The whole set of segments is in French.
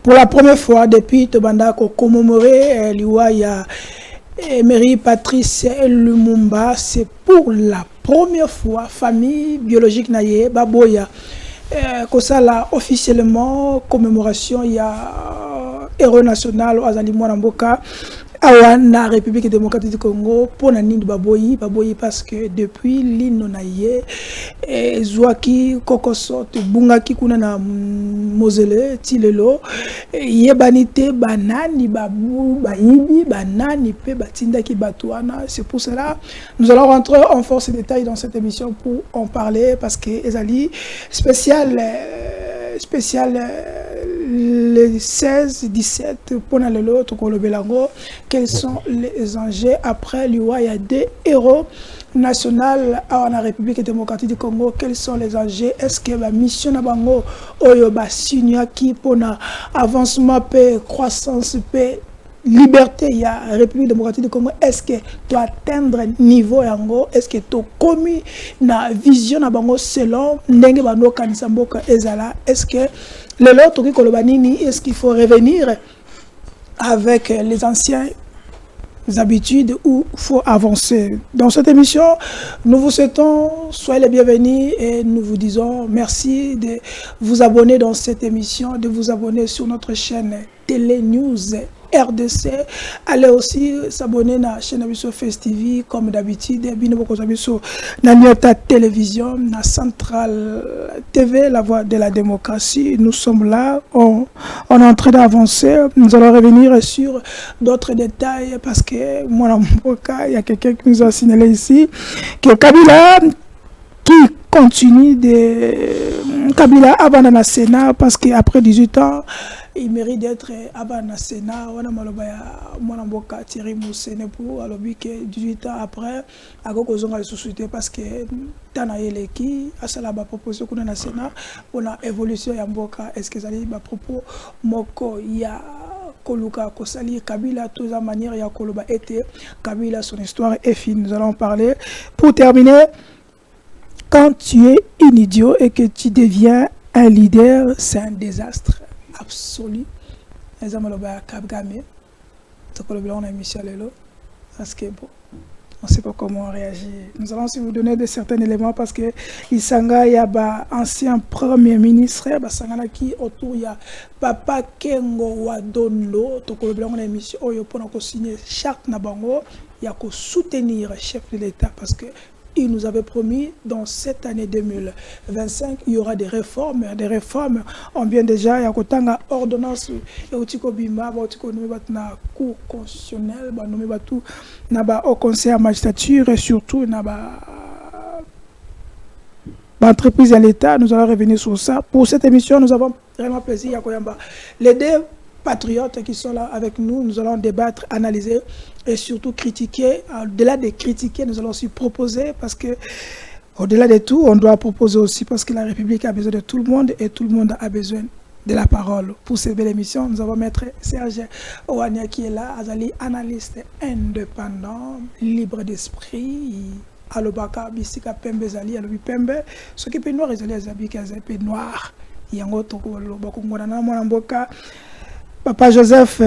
pour la première fois depuis Tobanda ko commémorer Liwaya Emery Patrice Lumumba, c'est pour la première fois famille biologique naye baboya kosala officiellement commémoration il y a héros national Azali Mwanamboka awana République démocratique du Congo pour na nini baboyi parce que depuis lino naye zwaki kokoso bungaki kuna na mozele tilelo yebanite banani babu bayibi banani pe batindaki batwana. C'est pour cela nous allons rentrer en force et détail dans cette émission pour en parler parce que ezali spécial les 16-17 pour l'autre Belango. Quels sont les enjeux après l'UA? Il y a des héros nationaux en la République démocratique du Congo. Quels sont les enjeux? Est-ce que la mission Nabango Oyoba signa qui pour avancement paix, croissance paix, liberté, il y a République démocratique du Congo. Est-ce que tu atteindre niveau yango? Est-ce que tu commis na vision na bango selon ndenge bano kanisa mboka ezala? Est-ce que le lot qui kolobanini, est-ce qu'il faut revenir avec les anciennes habitudes ou faut avancer? Dans cette émission, nous vous souhaitons soyez les bienvenus et nous vous disons merci de vous abonner dans cette émission, de vous abonner sur notre chaîne Télé News RDC. Allez aussi s'abonner à la chaîne Abisso Face TV comme d'habitude. Binoboko Abisso na Nyota Télévision, na Centrale TV, la voix de la démocratie. Nous sommes là, on est en train d'avancer. Nous allons revenir sur d'autres détails parce que moi, il y a quelqu'un qui nous a signalé ici que Kabila qui continue de Kabila avant dans le Sénat parce qu'après 18 ans il mérite d'être avant Sénat. On a malobaya Mwanamboka Thierry Moussene pour alors que 18 ans après à Gokozonga la société parce que Tanaele qui a cela ba proposition qu'on a na Sénat pour la évolution ya mboka. Est-ce que ça ba propos moko ya Koluka Kosali Kabila toute la manière ya Koloba était Kabila son histoire est finie. Nous allons en parler. Pour terminer, quand tu es un idiot et que tu deviens un leader, c'est un désastre absolu. Les hommes Kabgame, on a Michel Lelo, parce que bon, on ne sait pas comment réagir. Nous allons aussi vous donner de certains éléments parce que Isanga y a ancien premier ministre, Sangana qui autour il y a Papa Kengo Wadondo, on a émission pour signer charte Nabango, il y a qu'à soutenir le chef de l'État parce que il nous avait promis dans cette année 2025, il y aura des réformes. Des réformes, on vient déjà, il y a une ordonnance, il y a une cour constitutionnelle, il y a un conseil à magistrature et surtout, il y a l'entreprise à l'État. Nous allons revenir sur ça. Pour cette émission, nous avons vraiment plaisir. Il y a les deux patriotes qui sont là avec nous. Nous allons débattre, analyser et surtout critiquer. Au-delà de critiquer, nous allons aussi proposer parce que au-delà de tout, on doit proposer aussi parce que la République a besoin de tout le monde et tout le monde a besoin de la parole. Pour cette belle émission, nous avons maître Serge Owania qui est là, Azali, analyste indépendant, libre d'esprit. Alobaka, Bissika Pembe Zali, Alobi Pembe, ce qui est noir, Zali Azabi, qui est noir. Yango Toko, Bokongwana, Mwanamboka. Papa Joseph,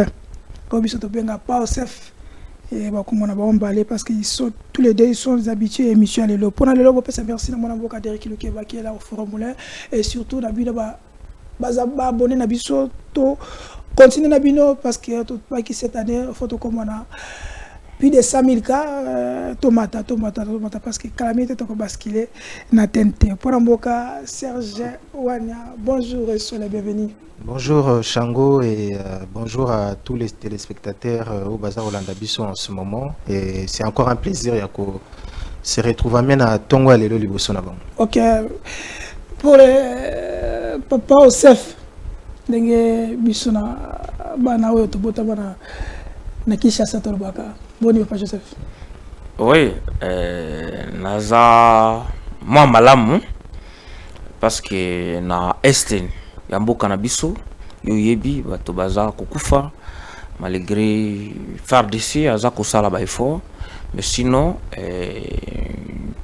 comme ils sont bien pas Joseph, et on a emballé parce qu'ils sont tous les deux ils sont des habitués et mission les lots. Pour les lots, merci à mon avocat Derek Luke qui est là au Forum Moulin et surtout Nabi ba abonné Nabi to continuer Nabino parce que tout pas qui cette année photo comme on a plus de 100 000 cas tomate parce que calamité toko basculé na tente. Pour Mboka Serge Owania, bonjour et soyez les bienvenus. Bonjour Shango et bonjour à tous les téléspectateurs au Bazar Olanda Bisso en ce moment. Et c'est encore un plaisir de se retrouver à Tongo à Lelo Liboso Nabang. Ok. Pour les papa Osef, Nenge Bisso na bana oyo to bota bana na Kinshasa to Lubaka. Bonne papa Joseph. Oui, naza moi malamu parce que na Estine Yamboka na biso yo yebi bato baza kokufa malgré FARDC aza kosala ba effort mais sinon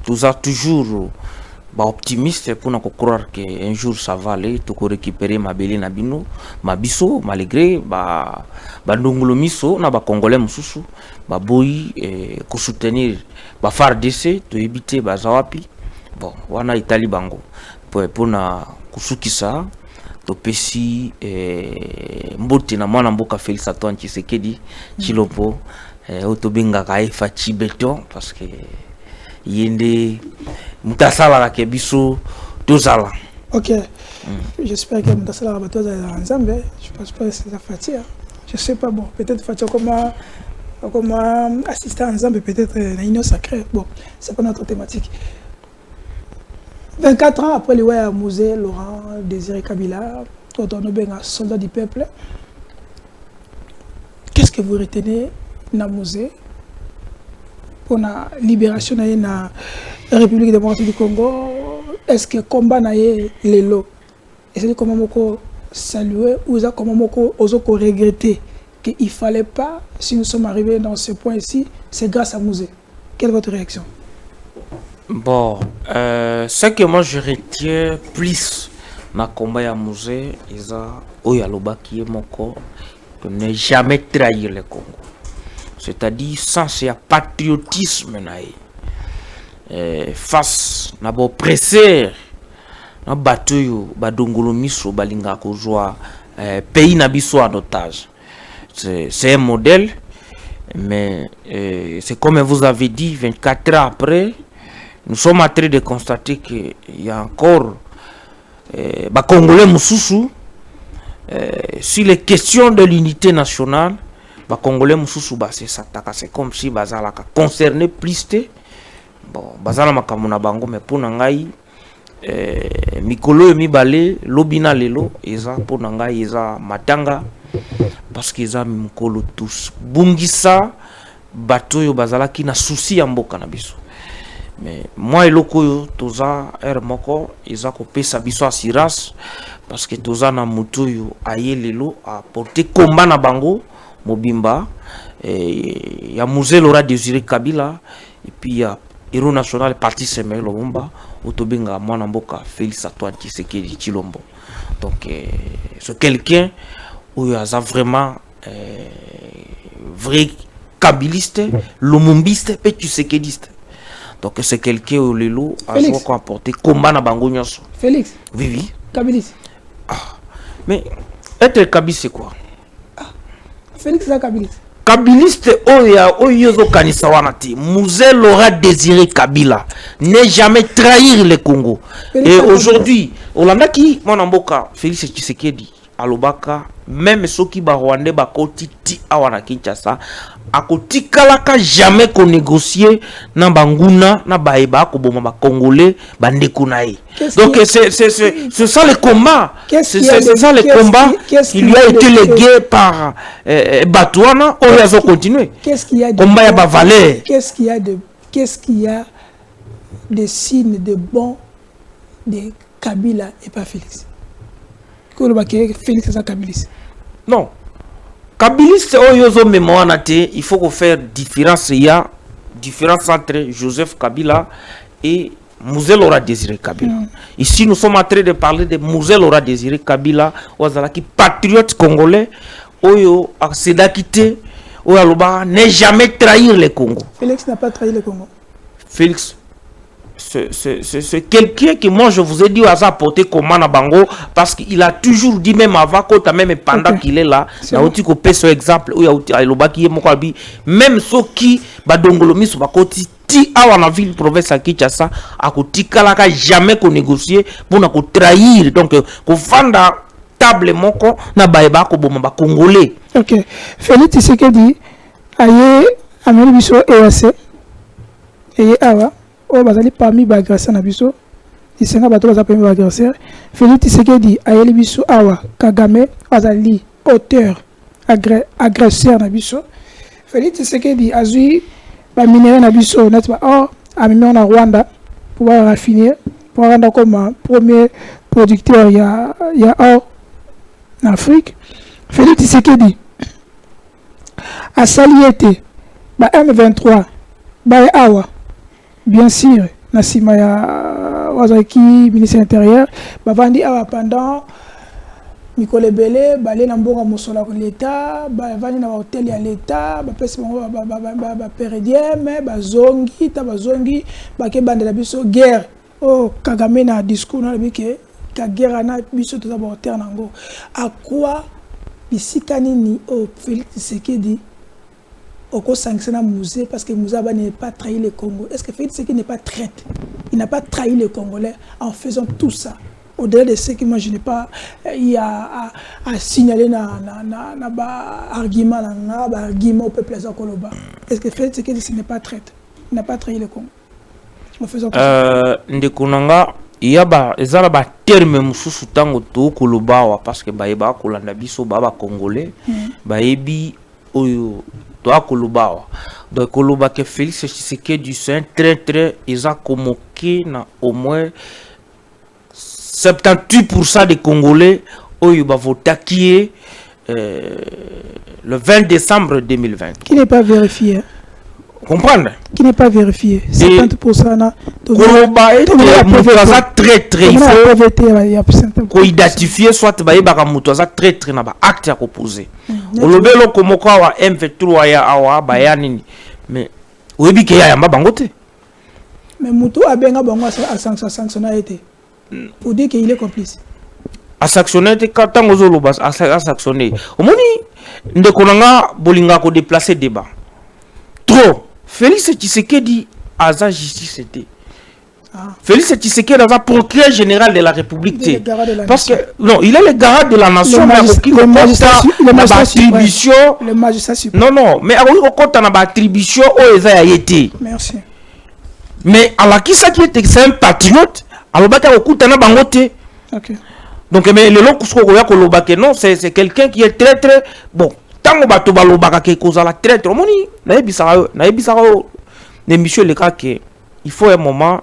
tous a toujours optimiste pour nous croire qu'un jour ça va aller, tout récupérer ma belle nabino, ma biso, malgré ndongolo miso na ba congolais mususu, ba boy ko soutenir ba FARDC to éviter ba zawapi. Bon, wana Italie bango pour na kusukisa to pesi mbote na mwana mboka Félix Antoine Tshisekedi Tshilombo otobenga ka fachi beton parce que yende mutasala ke biso tozala. Ok. J'espère que mutasala ba tozala ensemble. Je pense pas que c'est la fatigue. Je sais pas, bon, peut-être fatigue comme assistant ensemble, peut-être na union sacrée. Bon, c'est pas notre thématique. 24 ans après le Waya Musée, Laurent Désiré Kabila, un soldat du peuple, qu'est-ce que vous retenez dans le musée pour la libération de la République démocratique du Congo? Est-ce que le combat est l'élo? Est-ce que comment vous saluer ou comment vous regretter qu'il ne fallait pas, si nous sommes arrivés dans ce point ici, c'est grâce à musée? Quelle est votre réaction? Bon, ce que moi je retiens plus dans le combat à musée, c'est que moko ne jamais trahir le Congo. C'est-à-dire sans ce patriotisme face à l'oppresseur, na batuyo badongolo miso balinga kozwa pays na biso en otage. C'est un modèle, mais c'est comme vous avez dit, 24 ans après, nous sommes en train de constater qu'il y a encore Congolais Moussoussou sur les questions de l'unité nationale. Congolais Moussoussou, c'est comme si Bazala concerné plus. Bon, Bazala Makamuna Bango, mais pour Nangaï, Mikolo et Mibale, Lobina Lelo, Eza pour Nangaï, Eza Matanga, parce qu'ils ont Mikolo tous. Bungisa, Batoyo Bazala qui n'a souci en Boka Nabiso. Mais moi et Lokoyo, Toza, Moko, ils ont coupé sa biso assurance parce que Toza na Mutoyo, Aye Lelo, a porté combat na Bango, Mobimba, il y a Musée Laura Désiré Kabila, et puis il y a Héros National, Parti Semé Lomba, Otobenga, Mwanamboka, Félix Antoine Tshisekedi Tshilombo. Donc, c'est quelqu'un où il y a vraiment vrai kabiliste, lomumbiste, et tshisekediste. Donc c'est quelqu'un au Lelo a apporté combat na bango nyonso. Félix. Oui oui. Kabiliste. Ah. Mais être kabiliste c'est quoi? Ah. Félix c'est kabiliste. Kabiliste oyo kanisa wana ti. Musée Laura Désiré Kabila n'est jamais trahir le Congo. Félix et aujourd'hui, Olanda qui mon amboka Félix Tshisekedi alobaka même ceux qui ba Rwandais ba koti ti awana Kinshasa akotikalaka jamais qu'on négocier na banguna na baeba ko boma ba congolais bandeko nae. Donc c'est ça le combat. C'est ça le combat qui lui a été légué par Batouana ou ils ont continué. Qu'est-ce qu'il y a de combat ya ba valeur? Qu'est-ce qu'il y a des signes de bon de Kabila et pas Félix? Félix c'est Kabiliste. Non. Kabiliste il faut faire différence. Il y a différence entre Joseph Kabila et Musée Laura Désiré Kabila. Ici nous sommes en train de parler de Musée Laura Désiré Kabila, qui patriote congolais, Oyo Aksedakité, Oyo n'est jamais trahir le Congo. Félix n'a pas trahi le Congo. Félix, c'est quelqu'un que moi je vous ai dit à porter comment na bango parce qu'il a toujours dit même avant même pendant qu'il est là na outi ko peso exemple ou ya outi alobaki moko abi même ceux qui badongolo miso bakoti ti awa na ville province à Kinshasa akotikala ka jamais ko négocier pour na ko trahir donc ko vanda table moko na baeba ko boma ba congolais. OK. Félix Tshisekedi aye ameli biso EAC et awa oh bazali parmi les agresseurs na biso isenga bato baza parmi les agresseurs. Félix Tshisekedi ayeli biso awa Kagame bazali auteur agresseur na biso. Félix Tshisekedi azui ba minéraux na biso net ba or amemi na Rwanda pour raffiner pour rendre comme premier producteur ya or en Afrique. Félix Tshisekedi a sali été ba M23 ba awa bien sûr, Nassima ya Wazaki, ministre de l'Intérieur, Bavandi pendant Mikole Belé, Balé Nambonga Mosola l'État, Bavandi na hôtel ya l'État, Bapesi Bango, Péridiem, Bazongi, Tabazongi, Bake Bandela Biso, guerre. Oh, Kagame na discours, na bike, Kagera na Biso, tout d'abord, terre nango. À quoi, ici, Kanini, oh, Félix Tshisekedi, au sanctionner Mouzé parce que Mouzé n'est pas trahi le Congo. Est-ce que Félix Tshisekedi n'est pas traître? Il n'a pas trahi les Congolais en faisant tout ça. Au-delà de ce que moi je n'ai pas à signaler argument au peuple de Koloba. Est-ce que Félix Tshisekedi n'est pas traître? Il n'a pas trahi le Congo. En faisant tout ça. Ndekunanga il y a ba terme mususu tango to Koloba parce que ba kolanda biso ba congolais ba ebi oyo doit Koloba. Donc Koloba que Félix Tshisekedi c'est très ils ont convoqué au moins 78% des Congolais oyo ba voté qui le 20 décembre 2020. Qui n'est pas vérifié. Comprendre? Qui n'est pas vérifié. 70% na Koloba est très il faut identifier soit ba muto za très na ba acte à opposer. Olobelo komoka wa M23 ya awa ba nini mais oyebi ke ya bango te. Mais muto abenga bango a sanctionné été pour dire qu'il est complice. A sanctionné quand tango zoloba a sanctionné. Omoni ndekonanga bolinga ko déplacer débat. Trop Félix Tshisekedi a sa justice était. Félix Tshisekedi est le procureur général de la République. Parce que non, il est le garant de la nation. Le magistrat suprême. Non, mais au compte on a attribution au été. Merci. Mais alors qui ça qui est un patriote, alors bata au compte on a bangoté. OK. Donc mais le long kusko ya kolobake non, c'est quelqu'un qui est très bon. Tango bato balobaka ke kozala très moni na ebisaka ne monsieur le cas que il faut un moment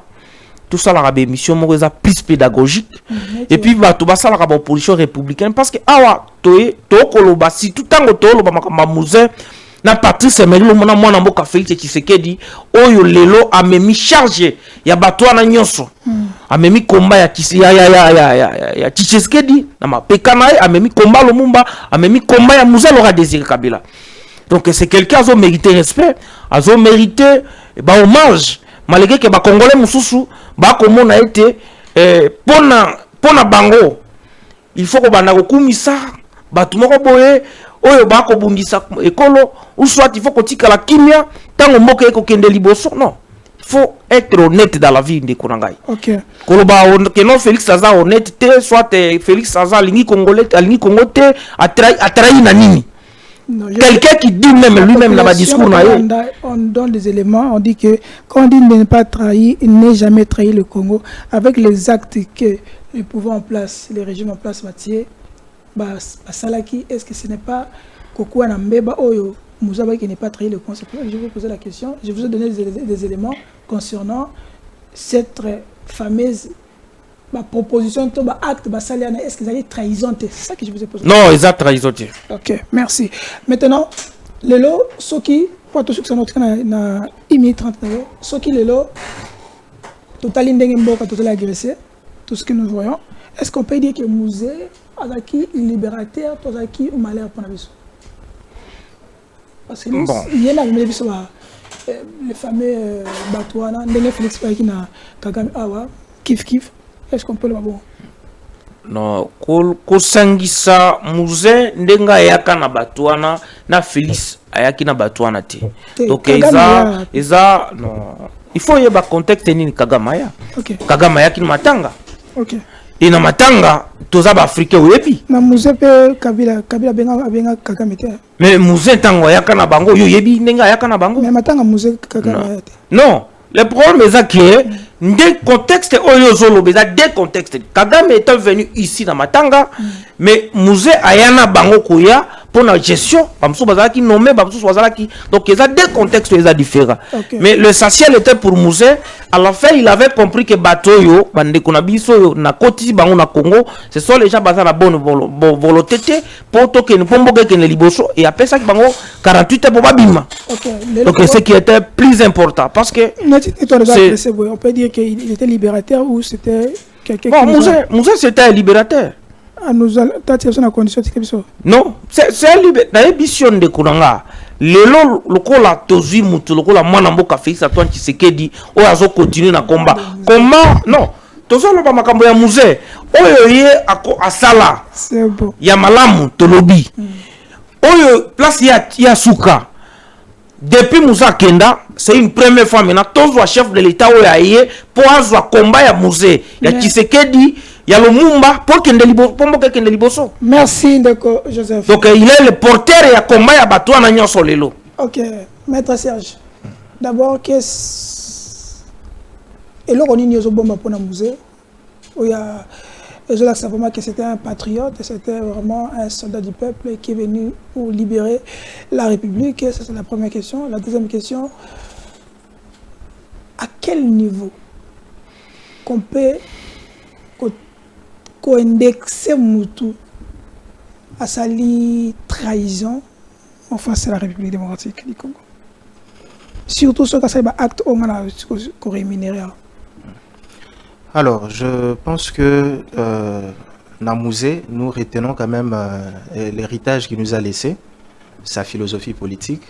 tout ça la émission moza plus pédagogique et puis bato basala ka opposition républicaine parce que awa to koloba si tout tango to loba makamba Mouzé na Patrice Emery mona mwana mboka Félix Tshisekedi oyo lelo amemi charge ya bato na nyonso amemi komba ya Tshisekedi na mapeka na amemi komba Lumumba amemi komba ya Mouzé Laurent Désiré Kabila. Donc c'est quelqu'un qui a mérité respect, a mérité hommage malgré que ba congolais mususu ba komona été pona bango il faut que bana kokumisa batu moko boye oyo ba ko bundisa ekolo ou soit il faut que tika la kimia tango moko eko kende liboso. Non, il faut être honnête dans la vie de Konangai. OK. Koloba que non Félix Saza honnêteté soit Félix Saza lingi congolais lingi congoté a trahi na nini. Quelqu'un qui dit même lui-même dans le discours on donne des éléments, on dit que quand on dit ne pas trahir, il n'est jamais trahi le Congo avec les actes que les pouvoirs en place, les régimes en place Mathieu Salaki. Est-ce que ce n'est pas Kokouana Mbeba Oyo Mouzaba qui n'est pas trahi le Congo? Je vais vous poser la question. Je vous ai donné des éléments concernant cette fameuse proposition, acte, est-ce qu'ils allaient trahison? C'est ça que je vous ai posé. Non, ils ont trahison. Ok, merci. Maintenant, le lot, ce qui, pour tout ce qui est na 30 ce qui le lot, total indemnité, total agressé, tout ce que nous voyons, est-ce qu'on peut dire que Mouzé a qui libérateur, tout ça qui ou malheur pour la vie? Parce que nous, il y a là, le fameux Batouana, Félix qui na Kagame Awa, kif. Est-ce qu'on peut le voir? Non, ko sangisa Mouzé ndenga yaka na Batouana na Félix ayaki na Batouana te. Donc eza non, il faut y avoir contexte ni Kagame ya. OK. Kagame yaki na Matanga. OK. Et na Matanga toza ba africain oyebi. Na Mouzé pe Kabila benga Kagame te. Mais Mouzé tango yaka na bango yo yebi ndenga yaka na bango. Mais Matanga Mouzé Kagame te. Non. Le problème est que des contextes des contextes. Kagame est venu ici dans Matanga, mais Mouzé ayana bango koya pour la gestion, Bamsou Bazalaki nommé, Bamsou Bazalaki. Donc il y a deux contextes différents. Okay. Mais l'essentiel était pour Mouzé. À la fin, il avait compris que Batoyo, Bandekunabiso, na Koti, Bango, na Congo, ce sont les gens basés à la bonne volonté pour token, pour Mboge, Ken Liboso. Et après ça, Bango, 48 pour Babima. Okay. Donc c'est ce qui était plus important. Parce que. On peut dire qu'il était libérateur ou c'était quelqu'un qui. Mouzé, c'était un libérateur. Non, c'est un libérateur de Kouranga. Lelo lokola tozi mutu lokola mwana mboka Félix Antoine Tshisekedi o azo continuer na combat. Comment non, tozo lo ba makambo ya musée. Oyo ye asala. C'est bon. Ya malamu tolobi. Oyo place ya suka. Depuis Moussa Kenda, c'est une première fois maintenant tozo chef de l'état oyo aye pour azwa combat ya musée. Ya Tshisekedi ya Lumumba pour Kende Liboso. Merci Ndeko Joseph. Donc il est le porteur et a combat ya bato na nyonso lelo. OK, maître Serge. D'abord qu'est-ce et là on y a bomba pour na musée. Où il y a je là c'est vraiment que c'était un patriote, c'était vraiment un soldat du peuple qui est venu pour libérer la République. Ça c'est la première question. La deuxième question, à quel niveau qu'on peut indexer Moutou à sa trahison en face de la République démocratique du Congo. Surtout ce que c'est un acte qu'on rémunéré. Alors, je pense que Namouzé, nous retenons quand même l'héritage qu'il nous a laissé, sa philosophie politique.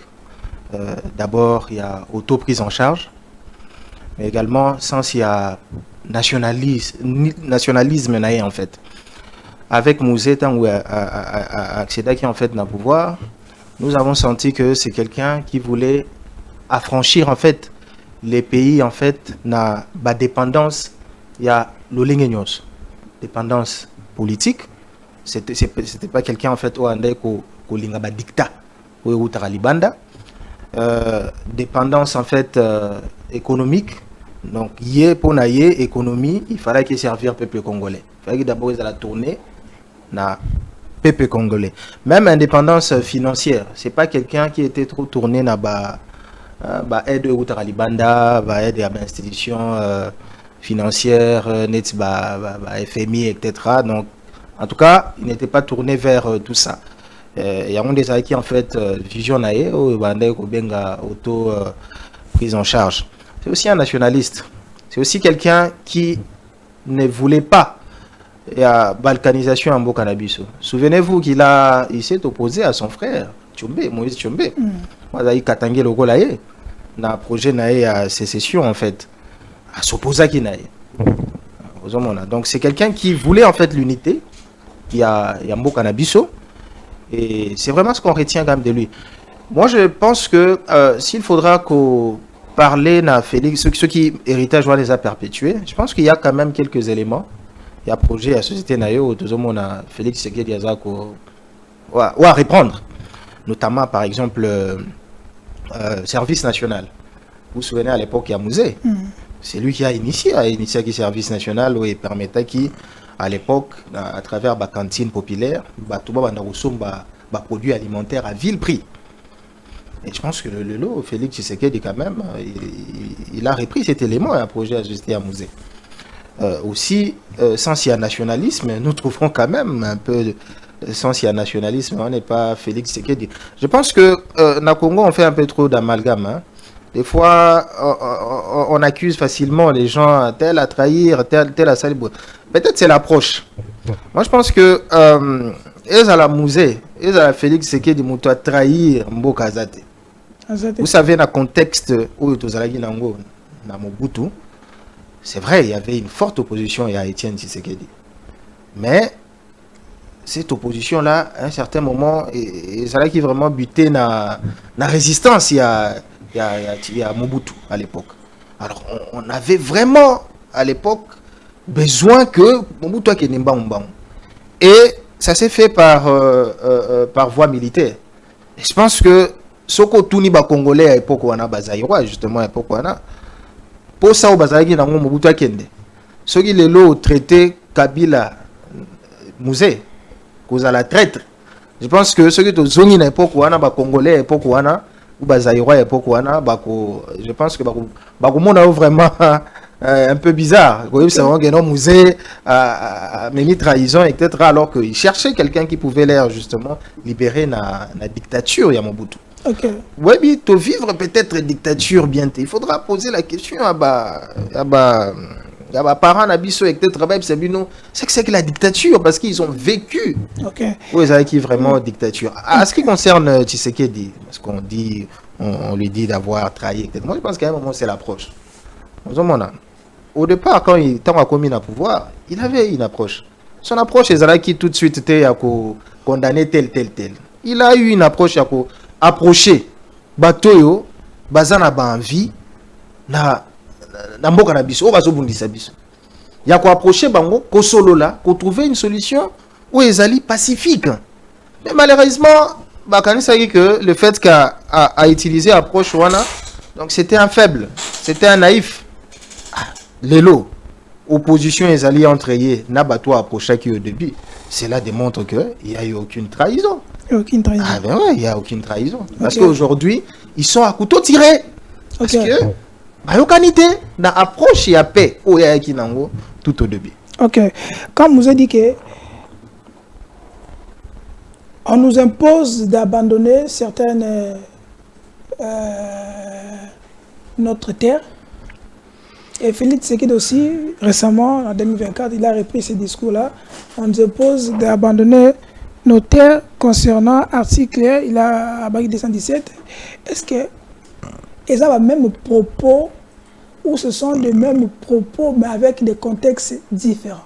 D'abord, il y a auto-prise en charge, mais également, sans il y a nationalisme en fait. Avec Mouzé, tant accédé qui en fait n'a pouvoir, nous avons senti que c'est quelqu'un qui voulait affranchir en fait les pays en fait na ba dépendance, il y a l'olingenios, dépendance politique. C'était pas quelqu'un en fait au andai ko linga ba dictat ou utaralibanda, dépendance en fait économique. Donc, pour naïe économie, il fallait qu'il servir le peuple congolais. Il fallait d'abord la tournée na peuple congolais. Même indépendance financière, c'est pas quelqu'un qui était trop tourné na aide au Taralibanda, aide à l'institution financière, net FMI, etc. Donc, en tout cas, il n'était pas tourné vers tout ça. Il y a des gens qui en fait vision naïe ou auto prise en charge. C'est aussi un nationaliste. C'est aussi quelqu'un qui ne voulait pas la balkanisation en Bokanabiso. Souvenez-vous qu'il s'est opposé à son frère, Moïse Tchombe. Il a Katangé le Golaye, dans le projet de sécession en fait, à s'opposer à Kinaye. Donc c'est quelqu'un qui voulait en fait l'unité. Il y a Bokanabiso. Et c'est vraiment ce qu'on retient quand même de lui. Moi je pense que s'il faudra qu'on parler na Félix, ceux qui héritage les a perpétués, je pense qu'il y a quand même quelques éléments. Il y a projet, il y a société naïo, tout le monde a Félix Tshisekedi Yazako ou à reprendre. Notamment par exemple service national. Vous vous souvenez à l'époque il y a Mouzé. C'est lui qui a initié le service national où il permettait qui à l'époque à travers la cantine populaire, produits alimentaires à vil prix. Et je pense que le lot, Félix Tshisekedi, quand même, il a repris cet élément et un projet ajusté à Mouzé. Aussi, sans il y a nationalisme, nous trouverons quand même un peu, sans il y a nationalisme, on n'est pas Félix Tshisekedi. Je pense que na Congo, on fait un peu trop d'amalgame. Hein. Des fois, on accuse facilement les gens, tel à trahir, tel à salir. Peut-être c'est l'approche. Moi, je pense que ils à la Mouzé, ils à la Félix Tshisekedi, ils trahir Mboka Zate. Vous savez, dans le contexte où na Mobutu, c'est vrai, il y avait une forte opposition à Étienne Tshisekedi. Mais cette opposition-là, à un certain moment, c'est là qui vraiment buté na résistance il y a Mobutu à l'époque. Alors, on avait vraiment, à l'époque, besoin que Mobutu ait une mbang. Et ça s'est fait par voie militaire. Et je pense que Soko Tuni ba Congolais à l'époque où on a Bazaïrois, justement à l'époque où on a pour ça au Bazaïki n'a pas Mobutu Kende. Ce qui est le traité Kabila Mouzé, cause à la traître, Je pense que ceux qui sont à l'époque où on a Congolais à l'époque où on a ou Zaïrois à l'époque où on a je pense que on a vraiment un peu bizarre. Oui, c'est vraiment un musée à trahison etc. Alors qu'il cherchait quelqu'un qui pouvait l'air justement libérer la dictature ya Mobutu. Ok. Oui, mais to vivre peut-être dictature bien. Il faudra poser la question à parents n'abisso etc. C'est que c'est que la dictature parce qu'ils ont vécu. Ok. Oui, c'est qui vraiment dictature. À ce qui concerne Tshisekedi, parce qu'on dit, on lui dit d'avoir trahi, etc. Moi, je pense qu'à un moment c'est l'approche. Au départ, quand il a commis le pouvoir, il avait une approche. Son approche, c'est qui tout de suite était à condamner tel. Il a eu une approche à approcher Batoyo, Bazana Banvi, na mboka na biso, bazobundisa biso. Il y a quoi approcher Bango, Kosolola, pour trouver une solution où ils allaient pacifique. Mais malheureusement, Bakani dit que le fait qu'a utilisé approche Wana, donc c'était un faible, c'était un naïf. Lelo, opposition et alliés entre eux, n'a pas toi approché qui au début. Cela démontre qu'il n'y a eu aucune trahison. Aucune trahison. Ah ben ouais, il n'y a aucune trahison. Parce qu'aujourd'hui, ils sont à couteau tiré. Parce que, il y a qualité d'approche et à paix au Yakinango tout au début. Ok. Comme vous avez dit que on nous impose d'abandonner certaines notre terre. Et Félix Tshisekedi aussi, récemment, en 2024, il a repris ce discours-là. On nous impose d'abandonner nos terres concernant l'article, il a à 217. Est-ce que ils ont les mêmes propos ou ce sont les mêmes propos mais avec des contextes différents?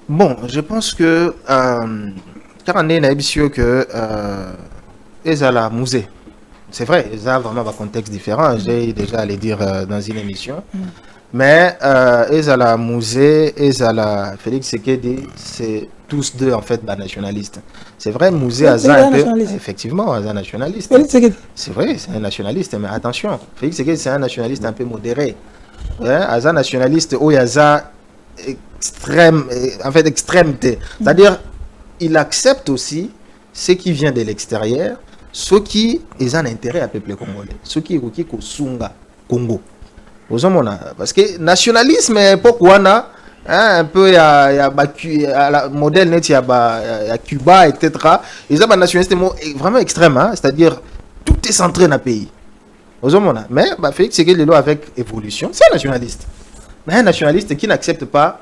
Bon, je pense que car on est sûr que ils ont la musée. C'est vrai, ils ont vraiment un contexte différent. J'ai déjà allé dire dans une émission. Mais ils ont la musée, ils ont la Félix Tshisekedi, c'est tous deux en fait nationalistes. C'est vrai, musée a un peu. Effectivement, un nationaliste. C'est vrai, c'est un nationaliste, mais attention, Félix Tshisekedi c'est un nationaliste un peu modéré. Un nationaliste où il y a extrême, en fait extrémité. C'est-à-dire, il accepte aussi ce qui vient de l'extérieur. Ceux qui ont un intérêt à peuple congolais, ceux qui ont Sunga Congo. Parce que nationalisme, pourquoi on a un peu la modèle net, il y a Cuba, etc. Ils ont un nationalisme vraiment extrême, hein? C'est-à-dire tout est centré dans le pays. Mais Félix Tshisekedi avec évolution, c'est un nationaliste. Mais un nationaliste qui n'accepte pas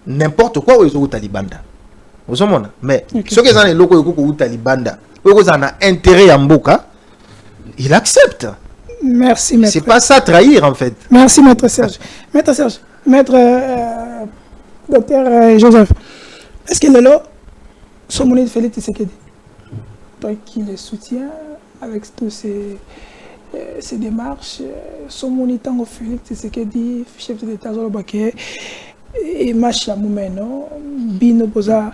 n'importe quoi où ils ont Talibanda. Mais ceux qui ont les locaux au Talibanda, ils ont intérêt à Mboka, il accepte. Merci, maître. C'est pas ça trahir en fait. Merci, maître Serge. Maître Serge, maître docteur Joseph, est-ce que Lelo, son monnaie de Félix Tshisekedi, toi qui le soutient avec tous ces démarches, son monnaie tango Félix Tshisekedi, chef de l'État Zolobake, et match la moumeno, bino boza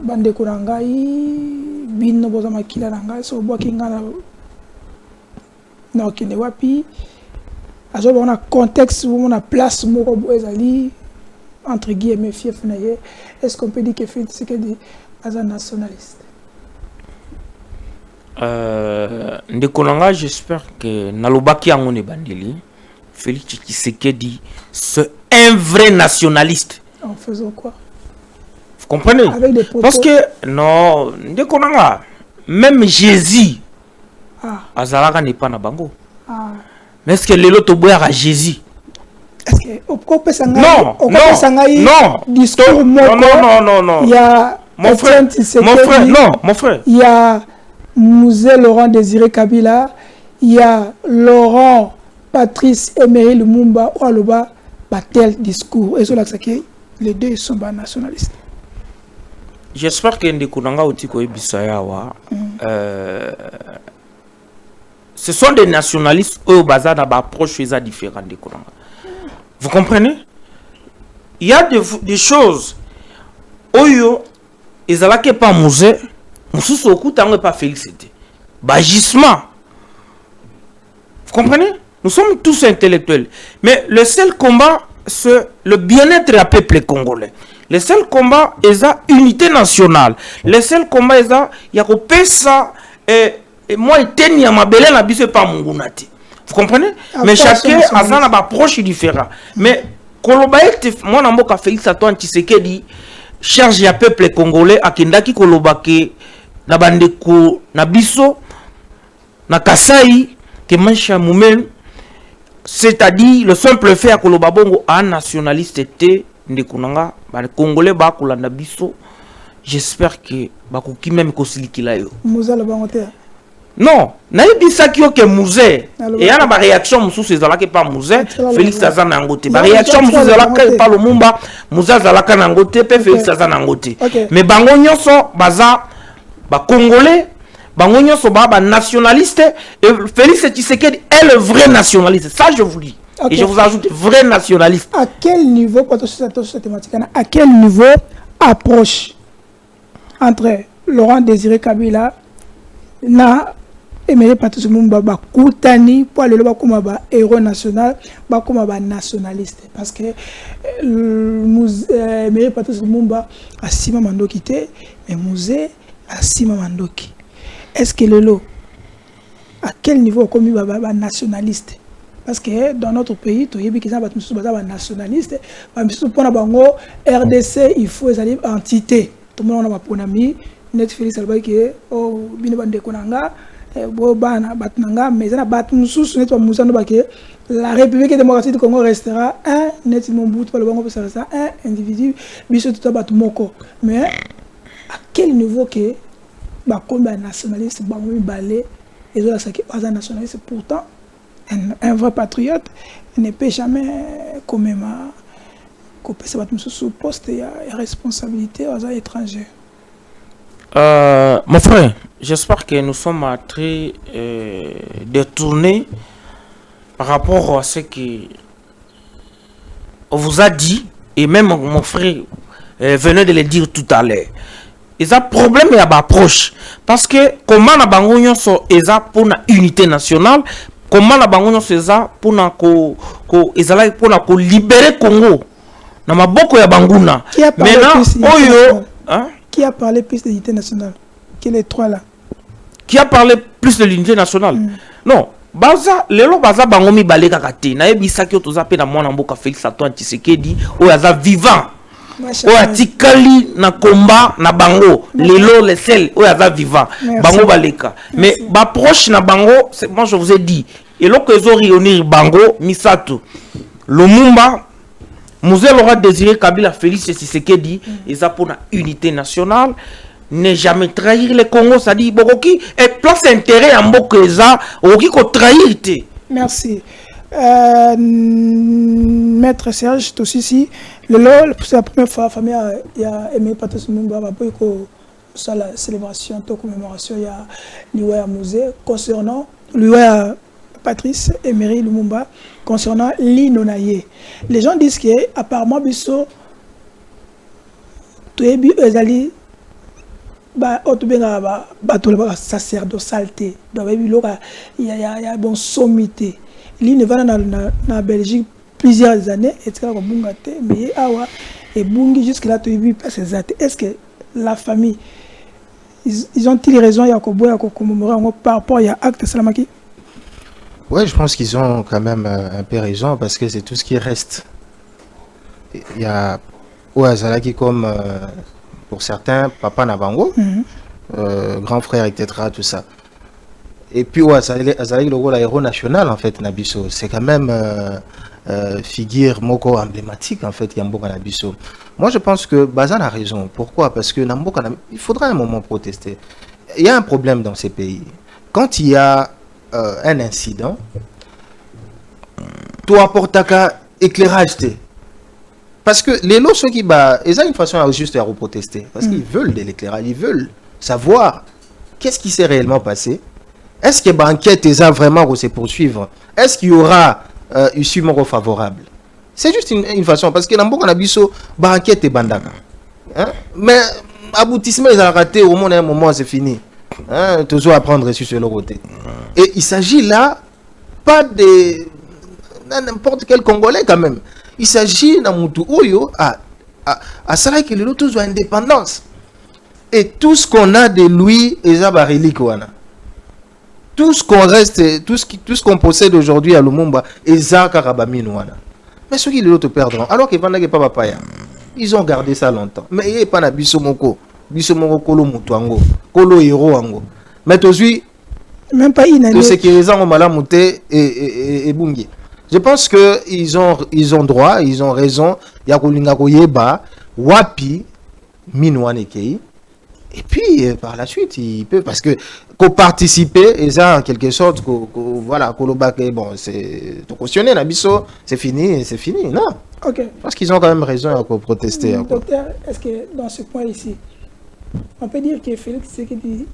bande kurangai, bino boza makila rangai, so boaki ngana na okende wapi, azo on a contexte où on a place moko ezali entre guillemets fief na ye. Est-ce qu'on peut dire que Félix Tshisekedi est un nationaliste? Ndekonanga, j'espère que nalobaki yango ne bandeli Félix Tshisekedi c'est un vrai nationaliste. En faisant quoi? Vous comprenez? Avec des propos... Parce que non, Ndekonanga, même Jésus Azalaka n'est pas na bango. Mais est-ce que Lelo Toboya a Jésus? Est-ce que non, discours non. Il y a mon frère, il y a Mouzé Laurent Désiré Kabila, il y a Laurent Patrice Emery Lumumba ou Aloba, tel discours. Et les deux sont pas nationalistes. J'espère que Ndekonanga Otiko Ibisayawa, ce sont des nationalistes au bazar n'a pas approche différente de Konanga. Vous comprenez? Il y a des choses Oyo ezalaki pas musée, mususu okutango pas félicité. Bagissement. Vous comprenez? Nous sommes tous intellectuels. Mais le seul combat, c'est le bien-être du peuple congolais. Le seul combat est la unité nationale. Le seul combat est la pesa moi et ma mabele na biso pas mungunati. Vous comprenez? Mais chacun a son approche différente. Mais Kolobaete, moi namboka Félix Antoine Tshisekedi charge ya peuple congolais akendaki kolobake na bandeko na biso na Kasai que mancha mumen, c'est-à-dire le simple fait à kolobabongo un nationaliste était ndekunanga ba congolais ba kolanda biso. J'espère que bakoki même kosilikila yo. Muza le bangote. Non, naïbisa qui que musée et a na réaction musu ezalaka pas musée Félix Azana ngote ba réaction musu ezalaka pas le mumba muza zalaka na ngote pe Félix Azana ngote mais bango nyonso baza ba congolais bango nyonso ba nationaliste et Félix Tshisekedi est le vrai nationaliste, ça je vous dis. Et je vous ajoute vrai nationaliste. À quel niveau pour cette thématique, à quel niveau approche entre Laurent Désiré Kabila na Emery Patrice Lumumba Koutani pour le bakoma ba héros national bakoma ba nationaliste parce que Emery Patrice Lumumba a sima mandoki te mais Musée a sima mandoki. Est-ce que le lot à quel niveau comme ba nationaliste? Parce que dans notre pays, tu as des nationalistes, pour bango RDC, il faut des entités. Tout le monde a un ami, Netflix, oh, mais la République démocratique du Congo restera un individu, mais à quel niveau que les nationalistes sont nationalistes pourtant un vrai patriote ne peut jamais commémorer sous poste et responsabilité aux étrangers. Mon frère, j'espère que nous sommes en train de tourner par rapport à ce qu'on vous a dit, et même mon frère venait de le dire tout à l'heure. Il y a un problème et approche. Parce que comment la banque pour une unité nationale, comment la banque pour libérer Congo. Na maboko ya banguna. Qui a parlé plus de l'unité nationale? Qui les trois là? Qui a parlé plus de l'unité nationale? Non. Baza lelo baza bangomi baleka kate. Na yebisa ki otoza pe na mwana mboka Félix Antoine Tshisekedi o yaza vivant. O atikali na combat na bango lelo le sel o yaza vivant. Bango baleka. Mais ba proche na bango, moi je vous ai dit, et lorsque ils ont réuni bango Misato Lumumba Musée Laurent Désiré Kabila Félix Tshisekedi, ils ont pour une unité nationale, ne jamais trahir le Congo, ça dit Bokoki et place intérêt en Bokeza, Bokoki ko trahir te. Merci. Maître Serge, aussi si c'est la première fois famille a aimé Patrice Lumumba pour la célébration, la commémoration, il y a l'Iwaya Musée concernant l'Iwaya Patrice Emery Lumumba concernant l'Inonaye. Les gens disent que apparemment Bisso Toyebi Ezali sacerdotalité. Il y a bon sommité. L'Ine va dans Belgique plusieurs années et mais et Bungi jusque là est-ce que la famille ils ont-ils raison à commémorer par rapport à acte Salamaki? Oui, je pense qu'ils ont quand même un peu raison parce que c'est tout ce qui reste. Il y a Ouazalaki comme pour certains, Papa Nabango, grand frère, etc. Tout ça. Et puis Ouazalaki, le rôle héros national en fait, Nabiso, c'est quand même figure moko emblématique en fait, Yamboka Nabiso. Moi je pense que Bazan a raison. Pourquoi? Parce que Namboka, il faudra un moment protester. Il y a un problème dans ces pays. Quand il y a un incident, tu apportes un éclairage. Parce que les lots qui ont une façon à juste à reprotester. Parce qu'ils veulent de l'éclairage, ils veulent savoir qu'est-ce qui s'est réellement passé. Est-ce que l'enquête est vraiment se poursuivre? Est-ce qu'il y aura issue mort favorable? C'est juste une façon. Parce que dans beaucoup de l'enquête est bandaka. Mais aboutissement, ils ont raté au moins un moment, c'est fini. Toujours à prendre sur le côté. Et il s'agit là pas de n'importe quel Congolais quand même. Il s'agit d'un Moutou Oyo. à ça que les autres ont indépendance. Et tout ce qu'on a de lui est à relique. Tout ce qu'on reste, tout ce qu'on possède aujourd'hui à Lumumba est à Karabaminoana. Mais ceux qui les autres perdront, alors qu'ils vendent pas papaya, ils ont gardé ça longtemps. Mais il n'y a pas de bisomoko kolo mutuango, kolo hero ango. Mais aujourd'hui, même pas une année. De sécuriser en Malamouté et Bungi. Je pense qu'ils ont droit, ils ont raison. Yakulinga Koyeba, Wapi, Minouanekei. Et puis, par la suite, ils peuvent, parce que participer, et ça, en quelque sorte, voilà, bon, c'est cautionner, Nabiso, c'est fini, non. Ok. Parce qu'ils ont quand même raison à protester. Docteur, est-ce que dans ce point ici, on peut dire que Félix Tshisekedi,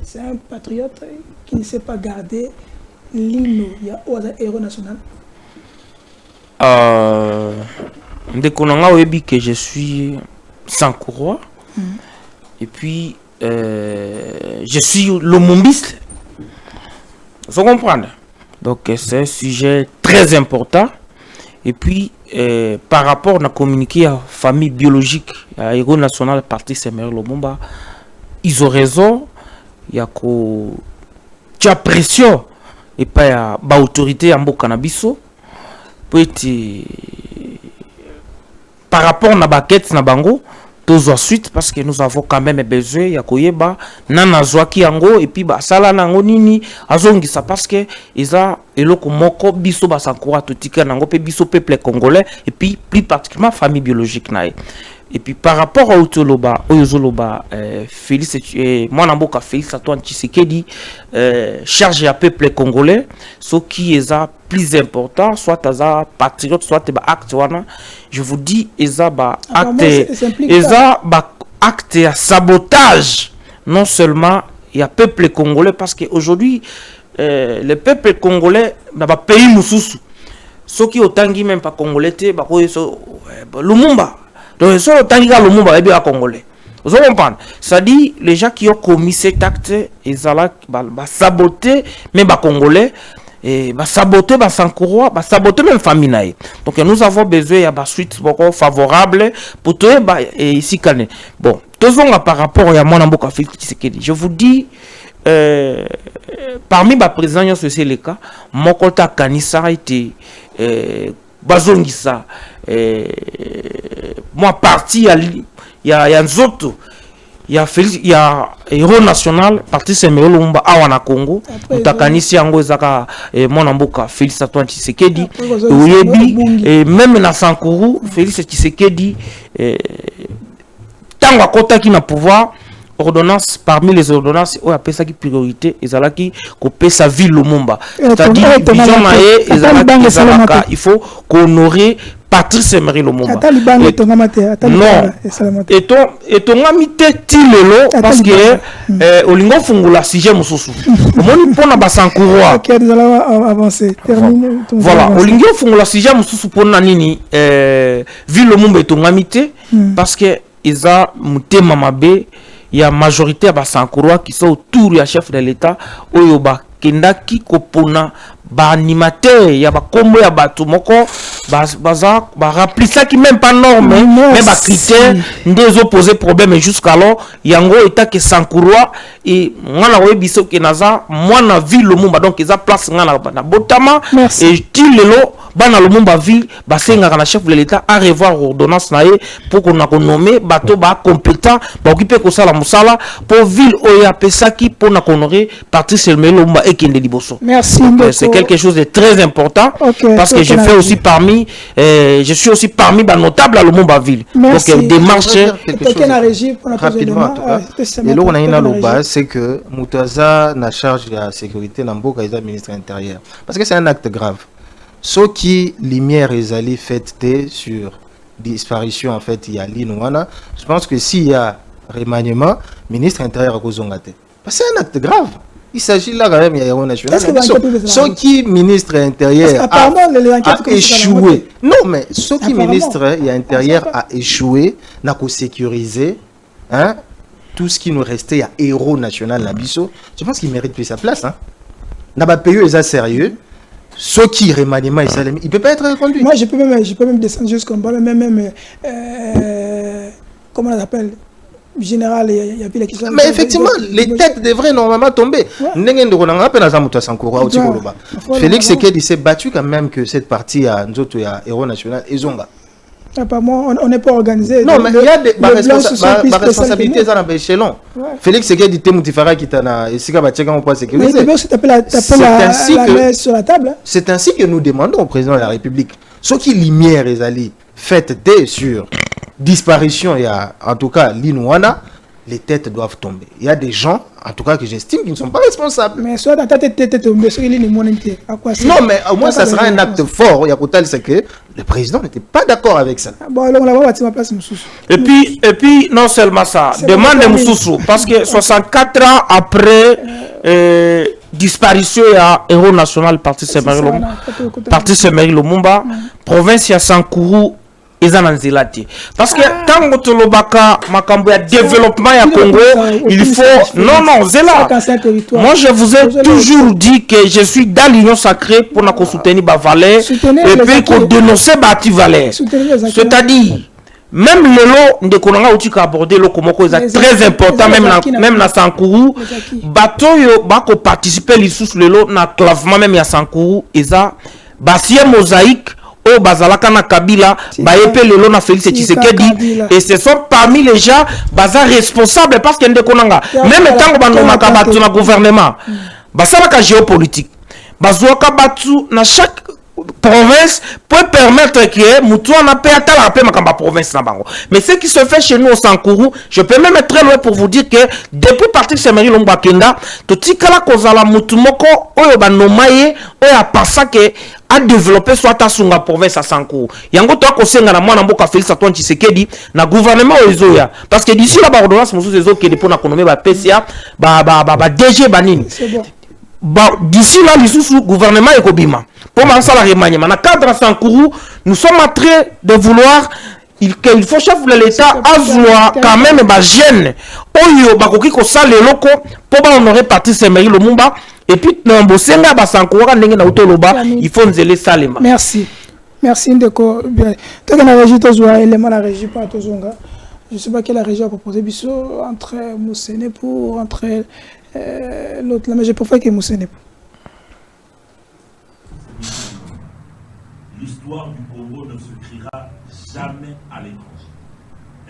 c'est un patriote qui ne sait pas garder l'hymne au héros national? Dès qu'on a dit que je suis sans courroie, et puis je suis lumumbiste. Vous comprenez? Donc c'est un sujet très important. Et puis par rapport à communiquer à la famille biologique, à héros national, parti Semer Lumumba, ils ont raison. Il y a que pression et pas l'autorité en Bokanabiso peut être par rapport à la baguette na bango tous ensuite parce que nous avons quand même besoin ya koyeba nana zwaki yango et puis ba sala nango nini azongisa parce que eza eloko moko biso ba sankora totika nango pe biso peuple congolais et puis plus particulièrement famille biologique nae. Et puis par rapport à Otoloba, Oyozoloba, Félix, moi Namboka Félix Antoine Tshisekedi, chargé à peuple congolais, ce qui est plus important, soit à patriote, soit à acte, je vous dis, acte à sabotage, non seulement il y a peuple congolais, parce qu'aujourd'hui, le peuple congolais n'a pas pays Moussoussou. Ceux qui ont tangué même pas congolais, Lumumba. Donc, ce que Lumumba est bien congolais. Vous comprenez? C'est-à-dire, les gens qui ont commis cet acte, ils ont saboté même les Congolais, et saboter les Sankourois, saboter même les familles. Donc, nous avons besoin de suite favorable pour tout ici. Bon, deux ans par rapport à mon Namboka Félix Tshisekedi, je vous dis, parmi les présidents, c'est le cas, mon côté Kanissa a été Bazongisa. Moi parti il y a Nzoto, il y a héros national parti Semer Lumumba awana Congo mutakanisi yango ezaka mwana mboka Félix Antoine Tshisekedi et même na Sankuru Félix Tshisekedi tango akotaki na pouvoir ordonnance parmi les ordonnances on appelle ça qui priorité ezalaki kope sa ville Lumumba, c'est-à-dire vision nae ezalaki il faut honorer Patrice Semer Lumumba. Non. Et ton amité Tilelo parce que Olingo Fungula sujet mususu. Omoni pona basankuroa. OK, nous allons avancer. Termine. Voilà, Olingo Fungula sujet mususu pona nini ville Lumumba ton amité parce que Isa mutema mabe il y a majorité à basankuroa qui sont autour du chef de l'État oyoba kendaki kopona ba animateur ya ba kombo ya batu moko ba rappli ça qui même pas norme mais ba critères des opposés problème jusqu'alors yango eta que Sankuroa et ngana we biso ke naza mwana ville Lumumba donc eza place ngana na botama et tilelo bana Lumumba ville ba senga na chef de l'État à revoir ordonnance nae pour qu'on a nommé bato ba compétent ba occuper ko sala musala pour ville oya pesaki pour na honorer Patrice Lumumba et Kende Liboso. Merci. C'est quelque chose de très important parce que je fais aussi parmi je suis aussi parmi les notables à Lumumba ville. Merci. Donc démarche rapidement et là on a une base c'est que Moutaza na charge de la sécurité na mboka eza ministre intérieur parce que c'est un acte grave. Ce qui lumière est allé faite sur disparition en fait il y a l'inouana. Je pense que s'il y a remaniement ministre intérieur à Kozongate parce que c'est un acte grave. Il s'agit là quand même il y a héros national. Ce qui ministre intérieur a échoué. Non mais ce qui ministre intérieur a échoué n'a qu'à sécuriser hein, tout ce qui nous restait à héros national Nabiso. Je pense qu'il mérite plus sa place hein. N'a pas payé les sérieux. ce qui remaniement il ne peut pas être reconduit. Moi, je peux même descendre jusqu'en bas, comment on l'appelle, général, il y a plus la question. Mais effectivement, les têtes devraient normalement tomber. Félix Sekedi s'est battu quand même que cette partie à Nzoto, à Héros National et Zonga. Apparemment, on n'est pas organisé. Non, mais il y a des responsabilités dans l'échelon. Félix Sekedi Temoutifara qui t'a et Sika Batcheka on peut sécuriser. C'est ainsi que nous demandons au président de la République. Ce qui lumière les alliés faites dès sur disparition, il y a en tout cas l'Inouana, les têtes doivent tomber. Il y a des gens, en tout cas que j'estime, qui ne sont pas responsables. Mais soit ta tête tombe, non, mais au moins ça sera un acte fort. Il y a c'est que le président n'était pas d'accord avec ça. Bon, alors on va bâtir ma place, Moussoussou. Et puis, non seulement ça, demande Moussoussou, parce que 64 ans après disparition, il y a Héros National, Parti Semery Lumumba, province, il y a Sankourou, parce que tant que l'obaka makambo ya développement ya Congo, il faut non Zela. Moi je vous ai toujours dit que je suis dans l'union sacrée pour nous soutenir ba valeur et puis qu'on dénoncer bati valeur. C'est-à-dire même le lot de konanga outi ka aborder le komoko est très important même na Sankourou bato yo ba ko participer li sous le lot na clavement même ya Sankourou eza basie mosaïque au Bazalaka na Kabila, Bayepe Lelo na Félix Tshisekedi, et ce sont parmi les gens baza responsables parce qu'il y a des konanga. Même tant que bano makabatu na gouvernement, basalaka géopolitique, bazouaka batu na chaque province peut permettre que Moutoua n'a pas atteint la paix makamba province na bango. Mais ce qui se fait chez nous au Sankourou, je peux même être très loin pour vous dire que depuis Patrick Semery Lumumba Kenda, totikala kozala mutumoko oyo banomaye oyo apasa que a développé soit à Sunga province à Sankourou. Yango to akosenga na mwana mboka Félix Antoine Tshisekedi na gouvernement ozoya parce que d'ici là ba ordonnance mususu ezo ke pour na konomé ba PCA ba DG banini. D'ici là le gouvernement ekobima. Pour ça la remaniement na cadre Sankourou, nous sommes en train de vouloir il faut chef de l'État avoir quand même ba jeune oyo bakoki ko sala loko pour ba honorer parti Semery Lumumba. Et puis, il faut nous aller salima. Merci. Merci, Ndeko. Tant que la régie, la régie, pas Tozonga. Je ne sais pas quelle régie a proposé Bissot entre Moussene pour entre l'autre. Mais je préfère que Moussene pour. L'histoire du Congo ne s'écrira jamais à l'étranger.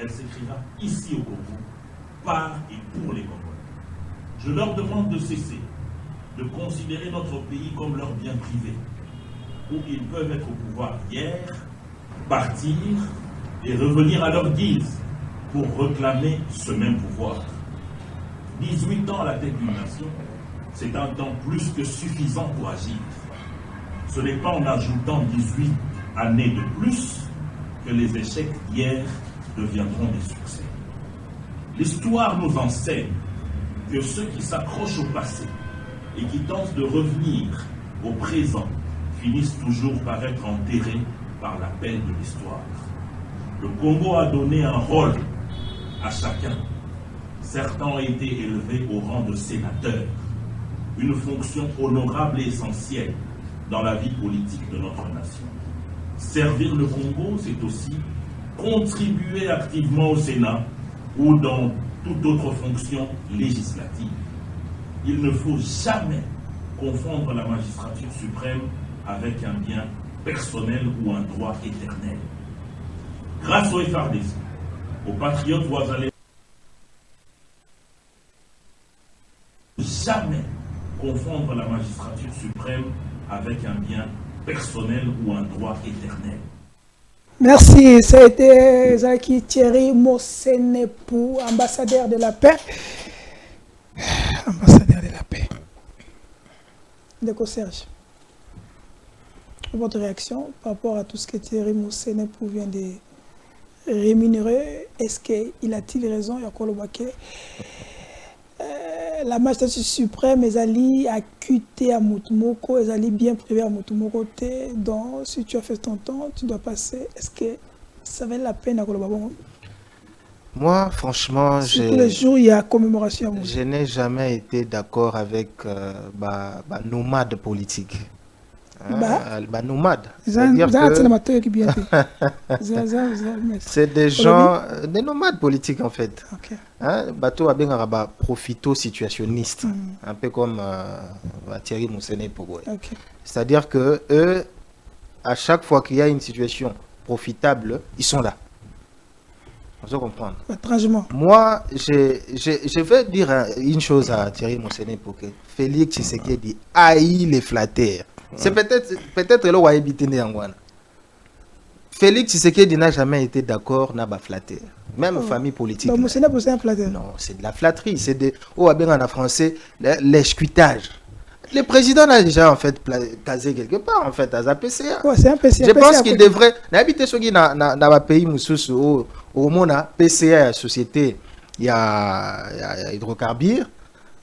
Elle s'écrira ici au Congo, par et pour les Congolais. Je leur demande de cesser de considérer notre pays comme leur bien privé, où ils peuvent être au pouvoir hier, partir et revenir à leur guise pour réclamer ce même pouvoir. 18 ans à la tête d'une nation, c'est un temps plus que suffisant pour agir. Ce n'est pas en ajoutant 18 années de plus que les échecs d'hier deviendront des succès. L'histoire nous enseigne que ceux qui s'accrochent au passé et qui tentent de revenir au présent finissent toujours par être enterrés par la peine de l'histoire. Le Congo a donné un rôle à chacun. Certains ont été élevés au rang de sénateurs, une fonction honorable et essentielle dans la vie politique de notre nation. Servir le Congo, c'est aussi contribuer activement au Sénat ou dans toute autre fonction législative. Il ne faut jamais confondre la magistrature suprême avec un bien personnel ou un droit éternel. Grâce au FARDC, aux patriotes voisins, jamais confondre la magistrature suprême avec un bien personnel ou un droit éternel. Merci, ça a été Zaki Thierry Mosenepou, ambassadeur de la paix. Ambassadeur de la paix. Ndeko Serge, votre réaction par rapport à tout ce que Thierry Mosenepou vient de rémunérer, est-ce qu'il a-t-il raison? La magistrature suprême, Ezali accuté à Moutoumoko, Ezali bien privé à Moutoumoko, donc si tu as fait ton temps, tu dois passer. Est-ce que ça valait la peine à Kolobabongo? Moi, franchement, tous les jours, il y a commémoration. Je n'ai jamais été d'accord avec nomade politique. nomades. C'est-à-dire c'est des gens, des nomades politiques en fait. Bateau a bien profito situationniste, un peu comme Thierry Moussene Pogoé. C'est-à-dire que eux, à chaque fois qu'il y a une situation profitable, ils sont là. On doit comprendre. Moi, je vais dire une chose à Thierry Moussene Pogoé. Félix Tshisekedi haït les flatteurs. C'est peut-être là où il a habité Néangouana. Félix Tshisekedi n'a jamais été d'accord n'a pas flatteur. Même famille politique. Non, c'est de la flatterie. C'est de, en français, l'escutage. Le président a déjà en fait casé quelque part en fait à sa PCA. C'est un PCA. Je pense qu'il devrait habiter ce qui dans le pays au monde PCA la société il y a hydrocarbures.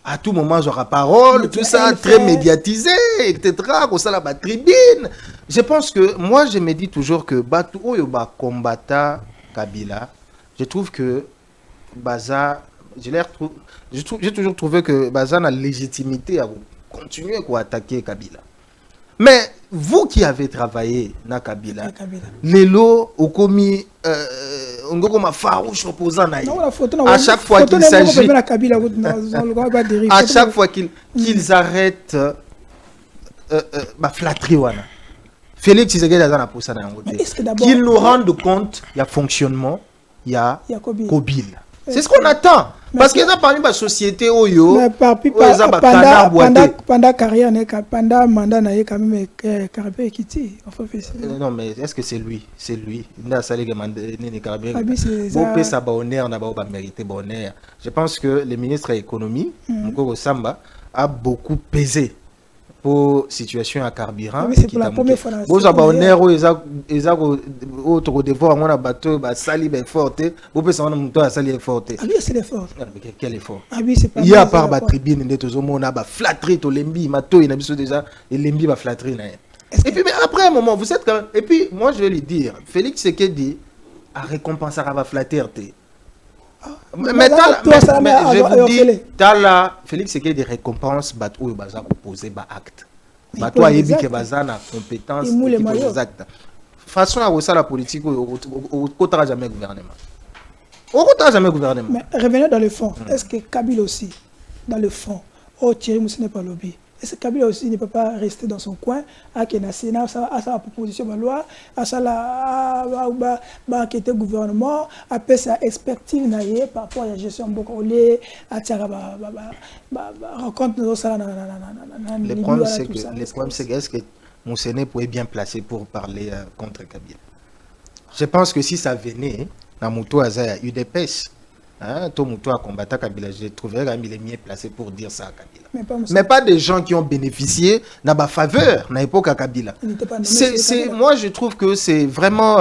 À tout moment j'aurai parole, tout ça très médiatisé, etc. Comme ça la tribune. Je pense que moi je me dis toujours que Batu Oyoba combatta Kabila. Je trouve que Baza, j'ai toujours trouvé que Baza a la légitimité à continuer à attaquer Kabila. Mais vous qui avez travaillé dans Kabila, les lots ont commis un farouche opposant à chaque fois qu'il s'agit, à chaque fois qu'ils arrêtent flatterie. Félix Tshisekedi a na poussa na ngote. Qu'ils nous rendent compte, il y a fonctionnement, il y a Kobil. C'est ce qu'on attend. Parce que ça parmi de la société Oyo, pendant carrière, pendant mandat, il y a quand même Carabé Kiti. Non, mais est-ce que c'est lui? C'est lui. Je pense que le ministre de l'économie, Mukoko Samba, a beaucoup pesé pour la situation à carburant. C'est pour la première fois. Vous avez honneur, vous avez autre devoir, on a bateau, sali forte. Vous pouvez savoir que vous sali forte. Ah oui, c'est l'effort. Quel effort? Il y a par la tribune, on a flatterie, tout l'embi, mato, il a déjà l'embi va flatterie. Et puis, mais après un moment, vous êtes quand même. Et puis, moi, je vais lui dire, Félix Tshisekedi a récompensé à flatterie. Mais je vous dis, Félix Tshisekedi récompense Batou Baza poser acte. Batou a dit que Baza a compétence pour actes. Façon à ça la politique au côté jamais gouvernement. Au côté jamais gouvernement. Mais revenons dans le fond. Est-ce que Kabila aussi dans le fond, Thierry Moussene pas lobby? Est-ce que Kabila aussi ne peut pas rester dans son coin à Sénat, à sa proposition de loi, à enquêter le gouvernement, à faire sa expertise par rapport à la gestion de Bokolé, à rencontre de ça. Le problème, c'est que est-ce que Moussene pourrait bien placé pour parler contre Kabila? Je pense que si ça venait, dans Moutou Aza, il y a eu des pêches. Tout Moutou a combattu Kabila, je trouverais qu'il est mieux placé pour dire ça à Kabila. Mais pas des gens qui ont bénéficié de la faveur dans l'époque à Kabila. Moi, je trouve que c'est vraiment,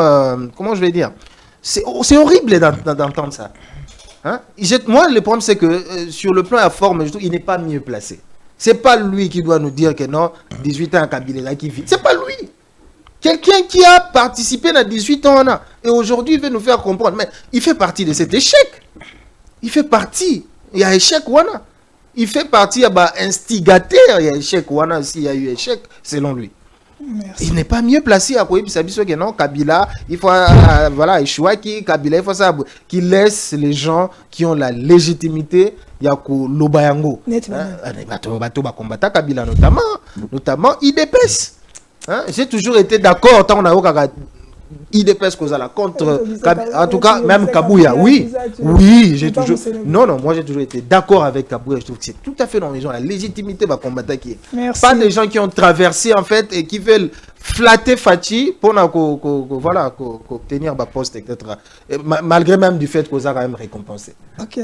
comment je vais dire, c'est horrible d'entendre ça. Moi, le problème, c'est que sur le plan à forme, je trouve qu'il n'est pas mieux placé. Ce n'est pas lui qui doit nous dire que non, 18 ans à Kabila là qui vit. Ce n'est pas lui. Quelqu'un qui a participé à 18 ans et aujourd'hui il veut nous faire comprendre. Mais il fait partie de cet échec. Il fait partie. Il y a échec wana. Il fait partie, il y a instigateur, il y a échec wana s'il y a eu échec, selon lui. Merci. Il n'est pas mieux placé à quoi il s'habille que non, Kabila, il faut voilà, Ishouaki, Kabila, il faut ça qu'il laisse les gens qui ont la légitimité, il y a Lobayango. Bateau combattre Kabila notamment IDPS. J'ai toujours été d'accord tant on a IDPS cause à la contre en tout cas même Kabouya oui j'ai toujours moi j'ai toujours été d'accord avec Kabouya. Je trouve que c'est tout à fait dans les gens la légitimité va combattre qui est pas des gens qui ont traversé en fait et qui veulent flatter Fachi pour voilà obtenir un poste etc. Malgré même du fait qu'on a quand même récompensé. Ok.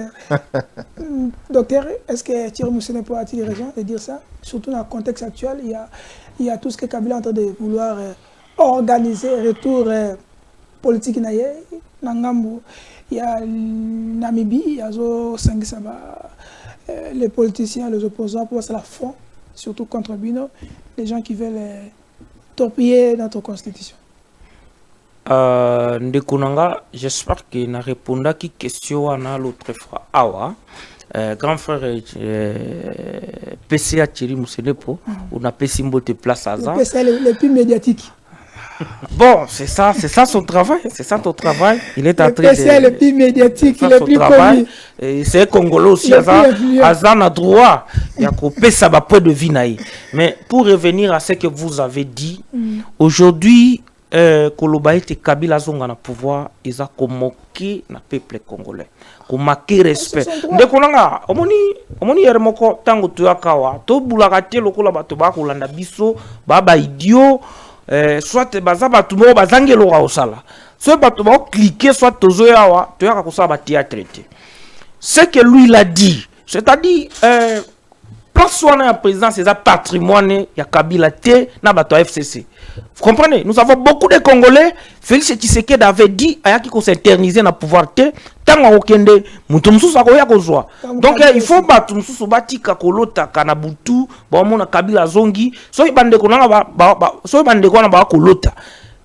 Docteur, est-ce que Thierry Moussene a-t-il raison de dire ça? Surtout dans le contexte actuel, il y a tout ce que Kabila est en train de vouloir organiser retour politique Nangambo. Il y a Namibie, il y a les politiciens, les opposants pour passer la fond, surtout contre Bino, les gens qui veulent torpiller notre constitution. Ndekunanga, j'espère qu'il a répondu à la question l'autre fois. grand frère PCA Thierry Moussenepo, on a Pessimbo de place à ça. Le PCA le plus médiatique. Bon, c'est ça son travail, c'est ça ton travail. Il est en train de... Le PCA le plus médiatique, il est le plus connu. C'est Congolais aussi, Azan a droit, il y a coupé ça va peu de vie naïe. Mais pour revenir à ce que vous avez dit, aujourd'hui, Koloba et Kabila zonga na pouvoir, ils ont convoqué le peuple congolais. Komaki respect. Ndekonanga, omoni yermoko tango tuyakawa, to bulakate lokola bato ba kolanda biso, baba idiot. Soit baza batu mo bazangelo ka osala soit batu ba cliquer soit tozo yawa to yaka kosala ba théâtre. Ce que lui il a dit, c'est-à-dire place wana ya président c'est un patrimoine ya Kabila te na bato FCC. Vous comprenez? Nous avons beaucoup de Congolais. Félix Tshisekedi avait dit ayaki ko s'interniser na pouvoir te tanga okende mutu mususu akoya kozwa. Donc il faut batu mususu batika kolota kana butu ba mona Kabila zongi so ibande konanga so ibande kona ba kolota.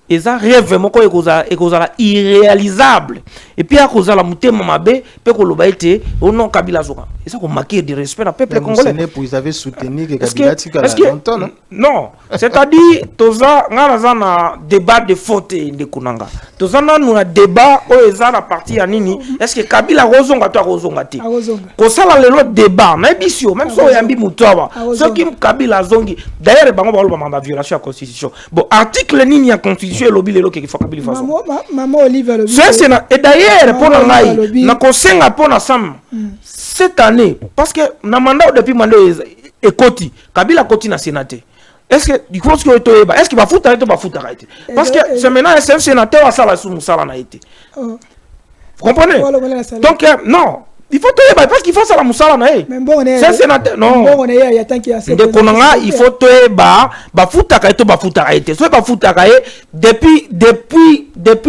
Et ça rêve moko ekozala irréalisable et puis akozala mutema mabe pe koloba ete ono Kabila zonga et ça ko marquer de respect na peuple congolais. Ils avaient soutenu que Kabila tika longtemps non? Non, c'est-à-dire toza ngana za na débat de faute de kunanga. Toza na nous débat o eza la partie ya nini? Est-ce que Kabila rozonga to rozonga te? Ko sala lelo débat na bisio même so yambi mutwa. Ce qui Kabila zongi d'ailleurs bango ba loba mamba violation ya constitution. Bon article nini ya constitution lobby lelo ke faut Kabila façon. Maman Olive lobby. C'est et d'ailleurs pour ngai na kosenga pona sam cette année parce que na mandat depuis mandat ekoti Kabila koti na sénateur. Est-ce que du coup est-ce qu'il va foutre arrêter parce que c'est maintenant un sénateur à sala sous musala na été. Vous comprenez? Donc non, il faut te parce qu'il faut ça la musala na mais bon c'est sénateur non bon on est il y a tant qu'il y a de konanga il faut te ba futa arrêter soit ba futa depuis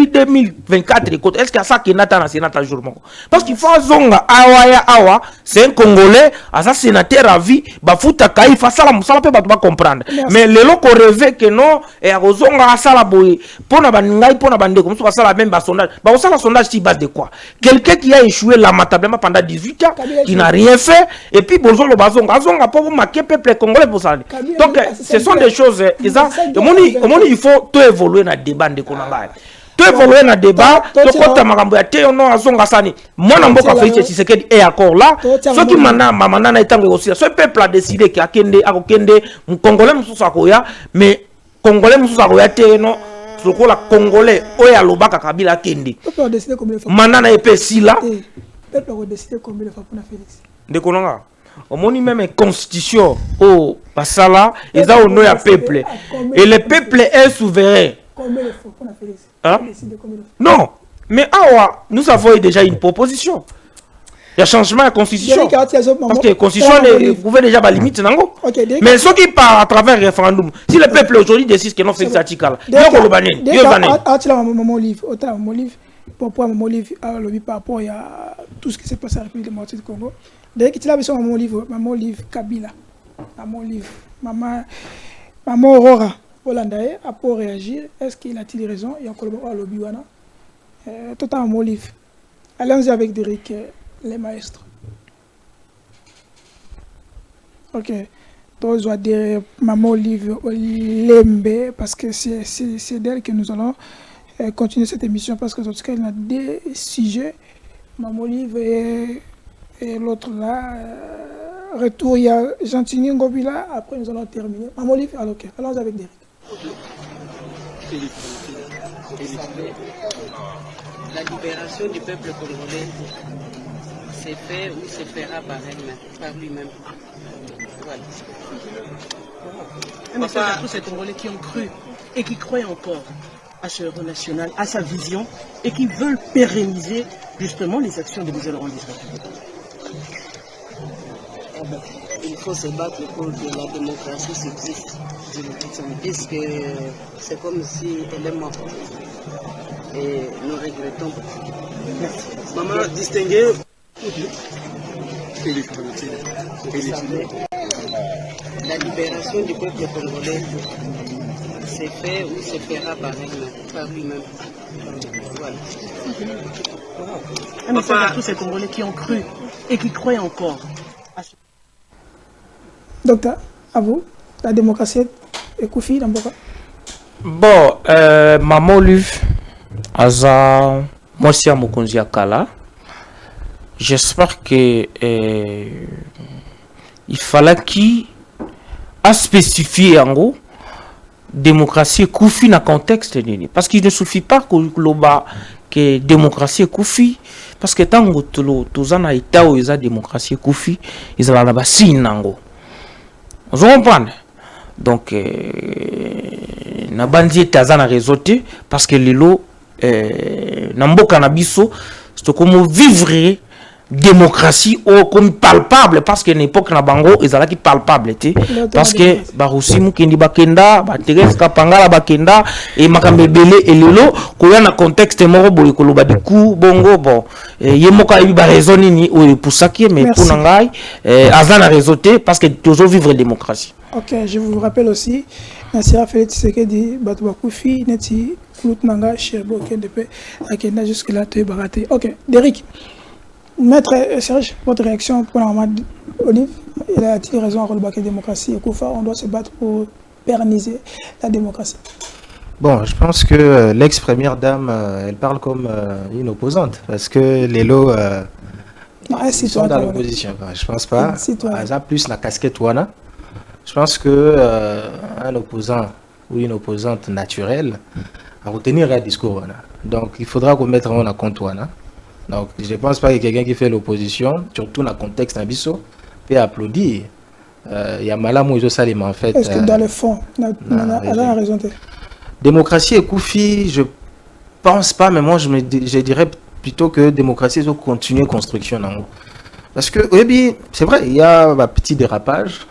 2024 est-ce qu'il y a ça qui n'attend na sénateur jour parce qu'il faut zonga awa c'est un Congolais à ça sénateur à vie ba futa il faut ça la musala pe ba comprendre mais le loko rêver que non et à zonga ça la boy pona bangai pona bande comme ça la même sondage ba ça la sondage sur base de quoi quelqu'un qui a échoué lamentablement pendant 18 ans qui n'a rien fait et puis bonjour le bazon pour vous marquer peuple congolais pour ça donc ce sont des choses il faut tout évoluer dans le débat de konanga tout évoluer dans le débat to kota makambo ya te ono azonga sani mwana mboka Félix Tshisekedi est encore là ce qui mama na etango aussi ce peuple a décidé que akende congolais mususu akoya mais congolais mususu akoya te no sokola congolais oya lobaka Kabila akende manana epesi là peuple a décidé combien de fois pour Félix. De konanga. Omoni même constitution au basala et ça au nom ya peuple. Et le peuple est souverain. Combien de fois pour Félix? Hein? Non, mais awa nous avons déjà une proposition. Il y a changement de constitution. Parce que la constitution pouvait déjà la limite nango. Mais ce qui part à travers le référendum, si le peuple aujourd'hui décide que non Félix Atikala, il y a le bané. Il y a mon livre. Pour mon livre par rapport à tout ce qui s'est passé à la République démocratique du Congo. Dès que tu l'as vu sur mon livre Kabila, mon livre, maman Aurora, Hollandais, a pour réagir, est-ce qu'il a-t-il raison? Il y a encore le lobby, tout à mon livre. Allons-y avec Derek, les maîtres. Ok. Donc, je dois dire maman livre Lembe, parce que c'est d'elle que nous allons continuer cette émission parce que en tout cas il y a des sujets. Maman Olive et l'autre là, retour, il y a Gentini Ngobila, après nous allons terminer. Maman Olive, alors ok, allons avec Derek. La libération du peuple congolais s'est fait ou se fera par lui-même. Voilà. Un message à tous ces Congolais qui ont cru et qui croient encore à ce héros national, à sa vision, et qui veulent pérenniser justement les actions de Michel Laurent d'Israël. Il faut se battre pour que la démocratie subsiste. Puisque c'est comme si elle est morte. Et nous regrettons. Merci. Maman distinguée. La libération du peuple congolais s'est fait ou se fera par lui-même. Voilà. Un message à tous ces Congolais qui ont cru et qui croient encore. Docteur, à vous, la démocratie est Koufi dans Boka. Bon, Maman Olive, Aza, moi c'est à Mokonzi Akala. J'espère que il fallait qu'il a spécifié en gros démocratie Koufi dans le contexte parce qu'il ne suffit pas que démocratie Koufi parce que tant que tous en État où ils ont démocratie Koufi ils ont la bassine en gros. Vous comprenez? Donc na bandi tazana réseauté parce que lelo na mboka na biso c'est comme vivre démocratie ou comme palpable parce que l'époque na bango ezala ki palpable té parce que barusi mukendi bakenda ba Thérèse Kapangala bakenda et makambe belé et lelo ko ya na contexte moko boye ko loba diku bongo bon yemoka ibi ba raison nini ou pour ça qui mais pour nangai azana réseauté parce que toujours vivre démocratie. Ok, je vous rappelle aussi, Nassira Félix Tshisekedi, Batouba Koufi, Neti, Koulout Nanga, Cherbo, Kendepe, Akenda, jusque-là, tu es baraté. Ok, Derrick, Maître Serge, votre réaction pour la Olive, il a-t-il raison à relever la démocratie et Koufa, on doit se battre pour pérenniser la démocratie. Bon, je pense que l'ex-première dame, elle parle comme une opposante, parce que les lots sont dans l'opposition. Je pense pas. Elle a plus la casquette Wana. Je pense que un opposant ou une opposante naturelle à retenir un discours. Donc il faudra qu'on mette en compte. Donc je ne pense pas que quelqu'un qui fait l'opposition, surtout dans le contexte d'Abisso, peut applaudir. Il y a Malam ou Salim en fait. Est-ce que dans le fond, elle a raison? Démocratie et Koufi, je pense pas, mais moi je dirais plutôt que démocratie, c'est continuer construction. Parce que oui, c'est vrai, il y a un petit dérapage.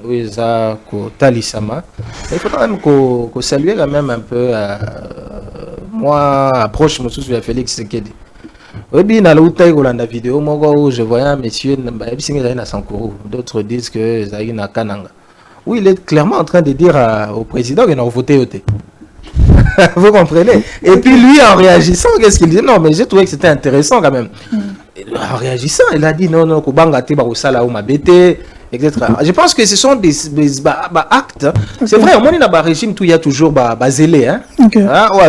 Oui, ça, Talisama. Il faut quand même qu'on salue quand même un peu. Moi, approche mon souci de Félix Tshisekedi. Oui, dans la vidéo, moi, je voyais un monsieur, d'autres disent que Zaï na Kananga. Oui, il est clairement en train de dire au président qu'il a voté. Vous comprenez? Et puis lui, en réagissant, qu'est-ce qu'il dit? Non, mais j'ai trouvé que c'était intéressant quand même. En réagissant, il a dit non, Kobangate, Barusala, Mabete. Etc. Je pense que ce sont des actes. Okay. C'est vrai, au moins, il y a un régime où il y a toujours zélé.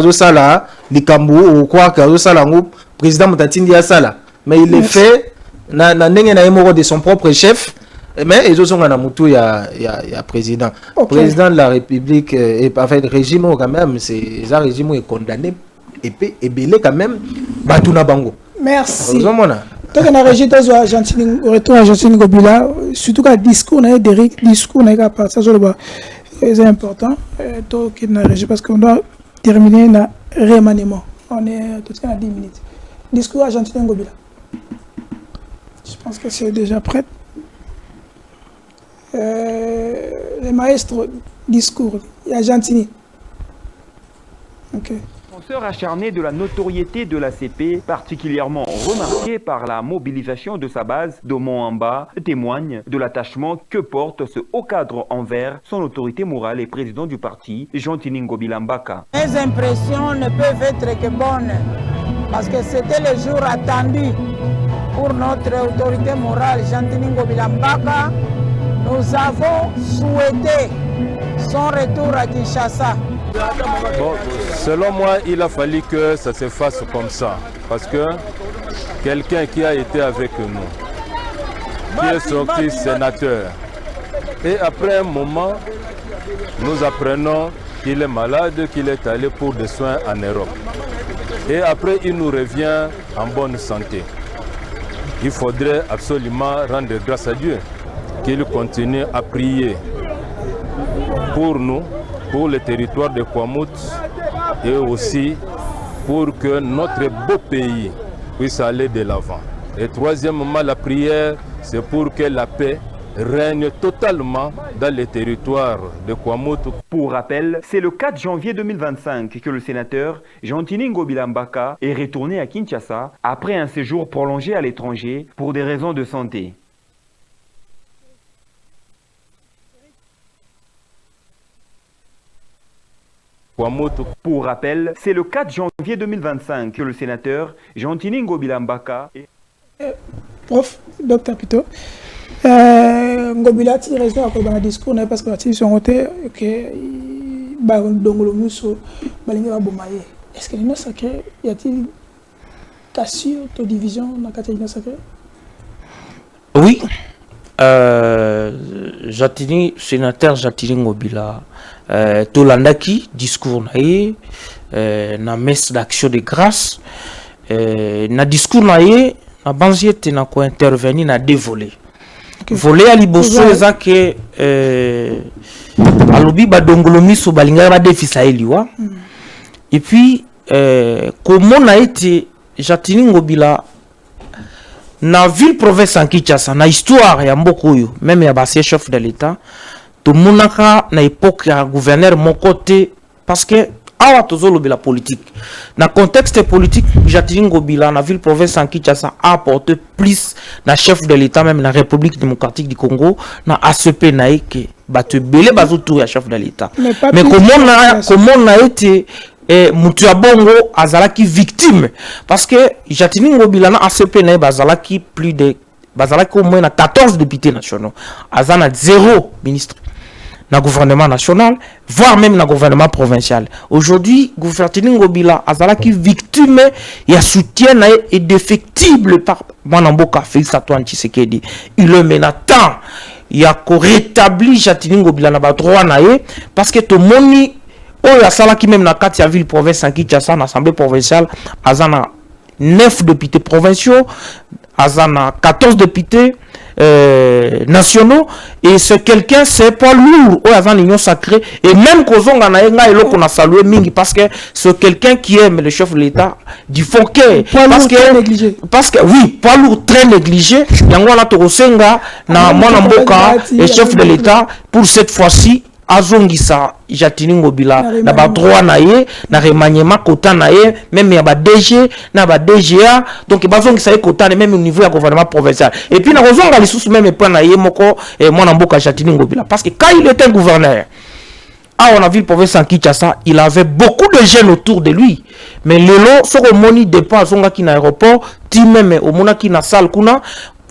Au Sala, Likambo, ou quoi, au Sala, le président Moutatindi a Sala. Mais il est fait, de son propre chef. Mais ils ont il y a président. Le président de la République, et enfin, le régime, quand même, c'est un régime qui est condamné et belé quand même, Batuna Bango. Merci. Tant qu'on a régi dans l'Argentine, au retour à l'Argentine Gobila, surtout quand le discours n'a pas discours n'a pas ça c'est important. Tant qu'on a régi parce qu'on doit terminer le remaniement. On est tout à 10 minutes. Discours Argentine Gobila. Je pense que c'est déjà prêt. Les maestros discours Argentine. Ok. Défenseur acharné de la notoriété de la CP, particulièrement remarqué par la mobilisation de sa base d'Omo-Amba, témoigne de l'attachement que porte ce haut cadre envers son autorité morale et président du parti, Jean-Tini Ngobila Mbaka. Mes impressions ne peuvent être que bonnes, parce que c'était le jour attendu pour notre autorité morale, Jean-Tini Ngobila Mbaka. Nous avons souhaité son retour à Kinshasa. Bon, selon moi, il a fallu que ça se fasse comme ça. Parce que quelqu'un qui a été avec nous, qui est sorti sénateur, et après un moment, nous apprenons qu'il est malade, qu'il est allé pour des soins en Europe. Et après, il nous revient en bonne santé. Il faudrait absolument rendre grâce à Dieu, qu'il continue à prier pour nous, pour le territoire de Kwamut et aussi pour que notre beau pays puisse aller de l'avant. Et troisièmement, la prière, c'est pour que la paix règne totalement dans le territoire de Kwamut. Pour rappel, c'est le 4 janvier 2025 que le sénateur Jean-Tini Ngobila Mbaka est retourné à Kinshasa après un séjour prolongé à l'étranger pour des raisons de santé. Pour rappel, c'est le 4 janvier 2025 que le sénateur Jean-Tini Ngobila Mbaka... Prof, docteur plutôt, Ngobila a raison à cause de la discours, parce que la sont votés que est-ce que l'union sacrée, y a-t-il cassure, division dans la l'union sacrée? Oui. Sénateur Jatini Ngobila Tolandaki, discours naïe, na messe d'action de grâce, na discours naïe, na banziete na ko intervenir na deux volets. Volet à liboso eza que alobi badongolo miso balinga ba defisa eliwa. Et puis comment na été Jatini Ngobila na ville province en Kinshasa na histoire ya mbokoyo même ya ba chef de l'état to monaka na époque ya gouverneur mon côté parce que awa tozolo la politique na contexte politique Jatini Ngobila na ville province en Kinshasa a apporté plus na chef de l'état même na République démocratique du Congo na ACP na que batu belé bazotour ya chef de l'état mais comment na été mutu ya bongo azalaki victime parce que Jatini Ngobila na ACP na bazalaki plus de bazalaki au moins na 14 députés nationaux azana 0 ministre na gouvernement national voire même na gouvernement provincial. Aujourd'hui Jatini Ngobila azalaki victime ya soutien na est défectible par Mwanamboka Félix Antoine Tshisekedi. Il le menatant ya ko rétablir Jatini Ngobila na ba droit na parce que to moni oh ya sala qui même na kati ya ville province en Kinshasa na assemblée provinciale azana 9 députés provinciaux azana 14 députés nationaux et c'est quelqu'un c'est pas lourd oh azana l'union sacrée et même kozonga na nga eloko na saluer mingi parce que c'est quelqu'un qui aime le chef de l'état du fond parce que oui pas lourd très négligé yango na tokosenga na mwana mboka et chef de l'état pour cette fois-ci azongisa Jatini Ngobila na ba droit na ye na remaniement kota na ye même ya ba DG na ba DGA donc bazongisa ye kota même au niveau ya gouvernement provincial et puis na kozonga lisusu même point na ye moko mwana mboka Jatini Ngobila parce que quand il était gouverneur on a vu le province en Kinshasa il avait beaucoup de jeunes autour de lui mais lelo soko moni dépend zonga ki na aéroport ti même au mona ki na salle kuna.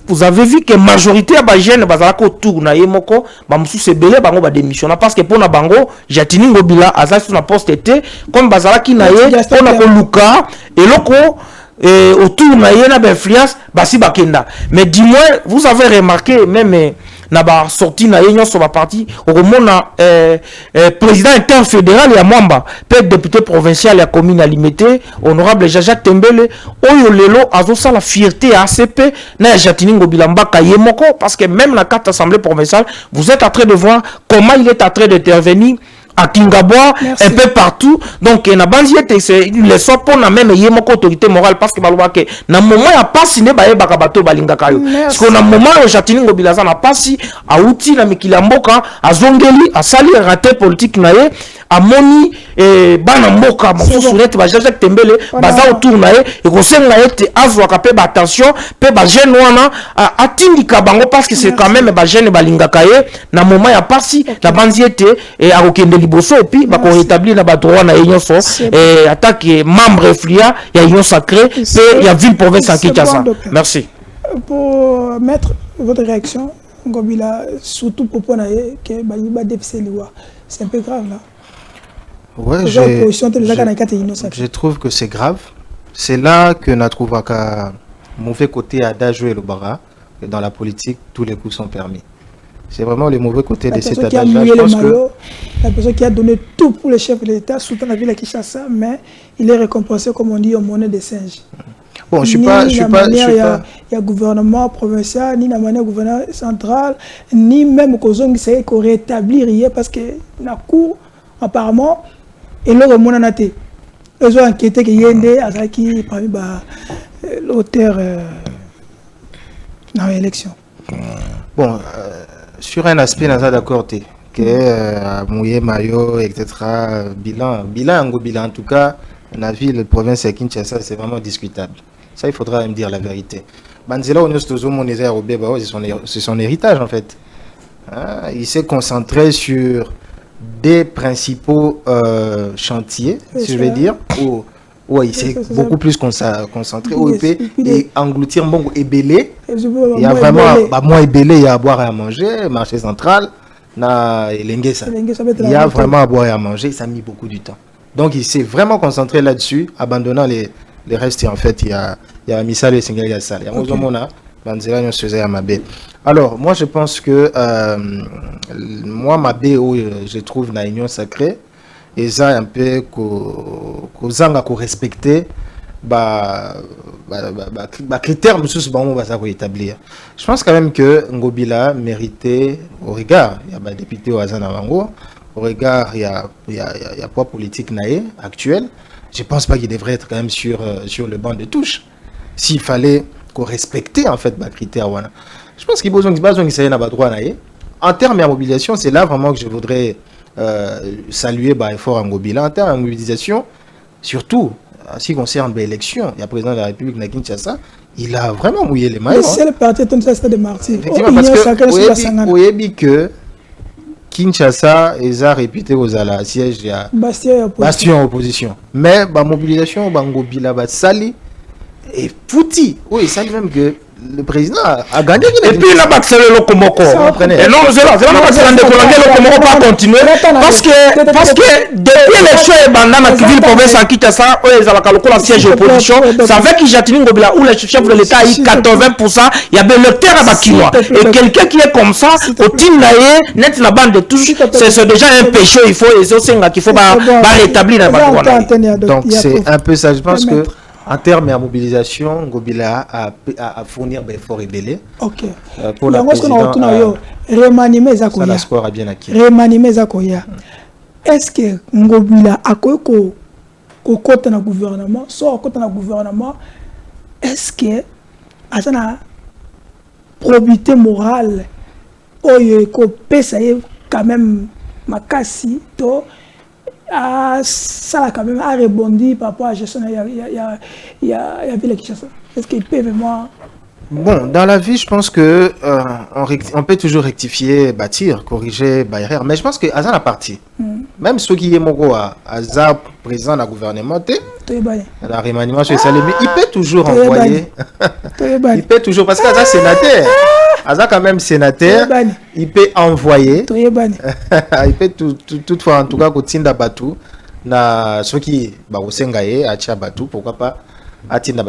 Vous avez vu que la majorité des jeunes bazalaka autour na yemoko ba mususu belé bango ba démissionner parce que pour na bango Jatini Ngobila azali sur na poste été comme bazalaki na ye pour na ko luka eloko autour na ye na ba influence basi bakenda mais dis-moi vous avez remarqué même na ba sorti na ye nyonso ba parti okomona président interfédéral ya Mwamba peut député provincial ya commune à Limité honorable Jacques Tembele oyo lelo azosa la fierté à ACP na Jatini Ngobila Mbaka yemoko parce que même la carte assemblée provinciale vous êtes en train de voir comment il est en train d'intervenir à Kingaboa, un peu partout. Donc, na banziete c'est le soit pour na même yemoko autorité morale parce que baloba ke na moment ya pasi ne baye bakabato balinga kayo. Parce que na moment o Jatini Ngobila na pasi a outi na mikili mboka azongeli a sali raté politique na ye a moni bana mboka mosusu net ba Jacques Tembele baza autour na ye e ko senga ete azwa ka pe ba attention pe ba jeune wana atindika bango parce que c'est quand même ba jeune balinga kaye na moment ya pasi na banziete et a okende liboso et puis ba ko rétablir na ba droit na union so et attaque membre FLIA il y a union sacrée et il y a ville province en Kinshasa. Merci. Pour mettre votre réaction Ngobila surtout pour ponaye que ba déficit liwa c'est un peu grave là. Ouais, je trouve que c'est grave. C'est là que n'a trouvé qu'un mauvais côté à Dajo et le Bara. Dans la politique, tous les coups sont permis. C'est vraiment le mauvais côté de cet adage. La personne qui a donné tout pour le chef de l'État, soutenant la ville de Kinshasa, mais il est récompensé, comme on dit, en monnaie de singe. Bon, il y a gouvernement provincial, ni la manière gouvernement central, ni même Kozong qui s'est rétablir parce que la cour, apparemment, et là, on a été. Ils ont enquêté que Yende a qui parmi l'auteur dans l'élection. Bon, sur un aspect, on est d'accord que Mouye, Mayo, etc. Bilan, en tout cas, la ville, la province de Kinshasa, c'est vraiment discutable. Ça, il faudra même dire la vérité. Banzela, c'est son héritage, en fait. Il s'est concentré sur des principaux chantiers, si je vais dire, où il s'est beaucoup plus concentré, où il peut engloutir Mbongo et Belé. Il y a vraiment moins ébélé, il y a à boire et à manger, marché central, il y a vraiment à boire et à manger, ça a mis beaucoup de temps. Donc il s'est vraiment concentré là-dessus, abandonnant les restes. En fait, il y a Missal et Singal Yassal. Il y a alors, moi je pense que moi, ma BO, je trouve la union sacrée, et ça un peu qu'on respecter critères établir. Je pense quand même que Ngobila méritait, au regard, il y a des députés au Azanavango, au regard, il y a poids politique actuel, je ne pense pas qu'il devrait être quand même sur le banc de touche. S'il fallait qu'on respecte en fait les critères, voilà. Je pense qu'il y a besoin de droit. En termes de mobilisation, c'est là vraiment que je voudrais saluer l'effort en Ngobila. En termes de mobilisation, surtout en ce qui concerne l'élection, il y a le président de la République de Kinshasa, il a vraiment mouillé les mailles. C'est le parti de martyr. Effectivement, parce que vous avez que Kinshasa est réputé aux siège bastion opposition. Mais la mobilisation, Ngobila, Sali, et fouti. Oui, ça même que le président a gagné. Et puis il a accéléré le Komoko. Et non, c'est là le Komoko pas continuer. Parce que depuis l'élection et Bandana qui vit le province en Kinshasa, ils ont la siège opposition. Ça fait qu'il Jatini Ngobila où le chef de l'État a eu 80%. Il y avait le terrain à Bakinois. Et quelqu'un qui est comme ça, au team naïe, net la bande de touche, c'est déjà un péché. Il faut qu'il faut rétablir la bande. Donc c'est un peu ça. Je pense que en termes de mobilisation, Ngobila a fournir des efforts et belés. Ok. Pour la présidente, remanimer Zakoya. Score a bien acquis. Remanimer Zakoya. Est-ce que Ngobila a côté dans le gouvernement, soit côté dans le gouvernement, est-ce que a une probité morale, ça y est quand même makasi to ça a quand même rebondi par rapport à la gestion il y a Ville Kinshasa. Est-ce qu'il peut vraiment... Bon, dans la vie, je pense que on peut toujours rectifier, bâtir, corriger, erreur. Mais je pense que Azan a parti. Même ceux qui est Mogo à Azan présent dans le gouvernement, la remaniement sur Salé, mais il peut toujours envoyer. Il peut toujours, parce qu'Azan sénateur. Azan quand même sénateur, il peut envoyer. Il peut toutefois, en tout cas, continuer à battre. Ceux qui au Sengaye, à Tchabatou, pourquoi pas.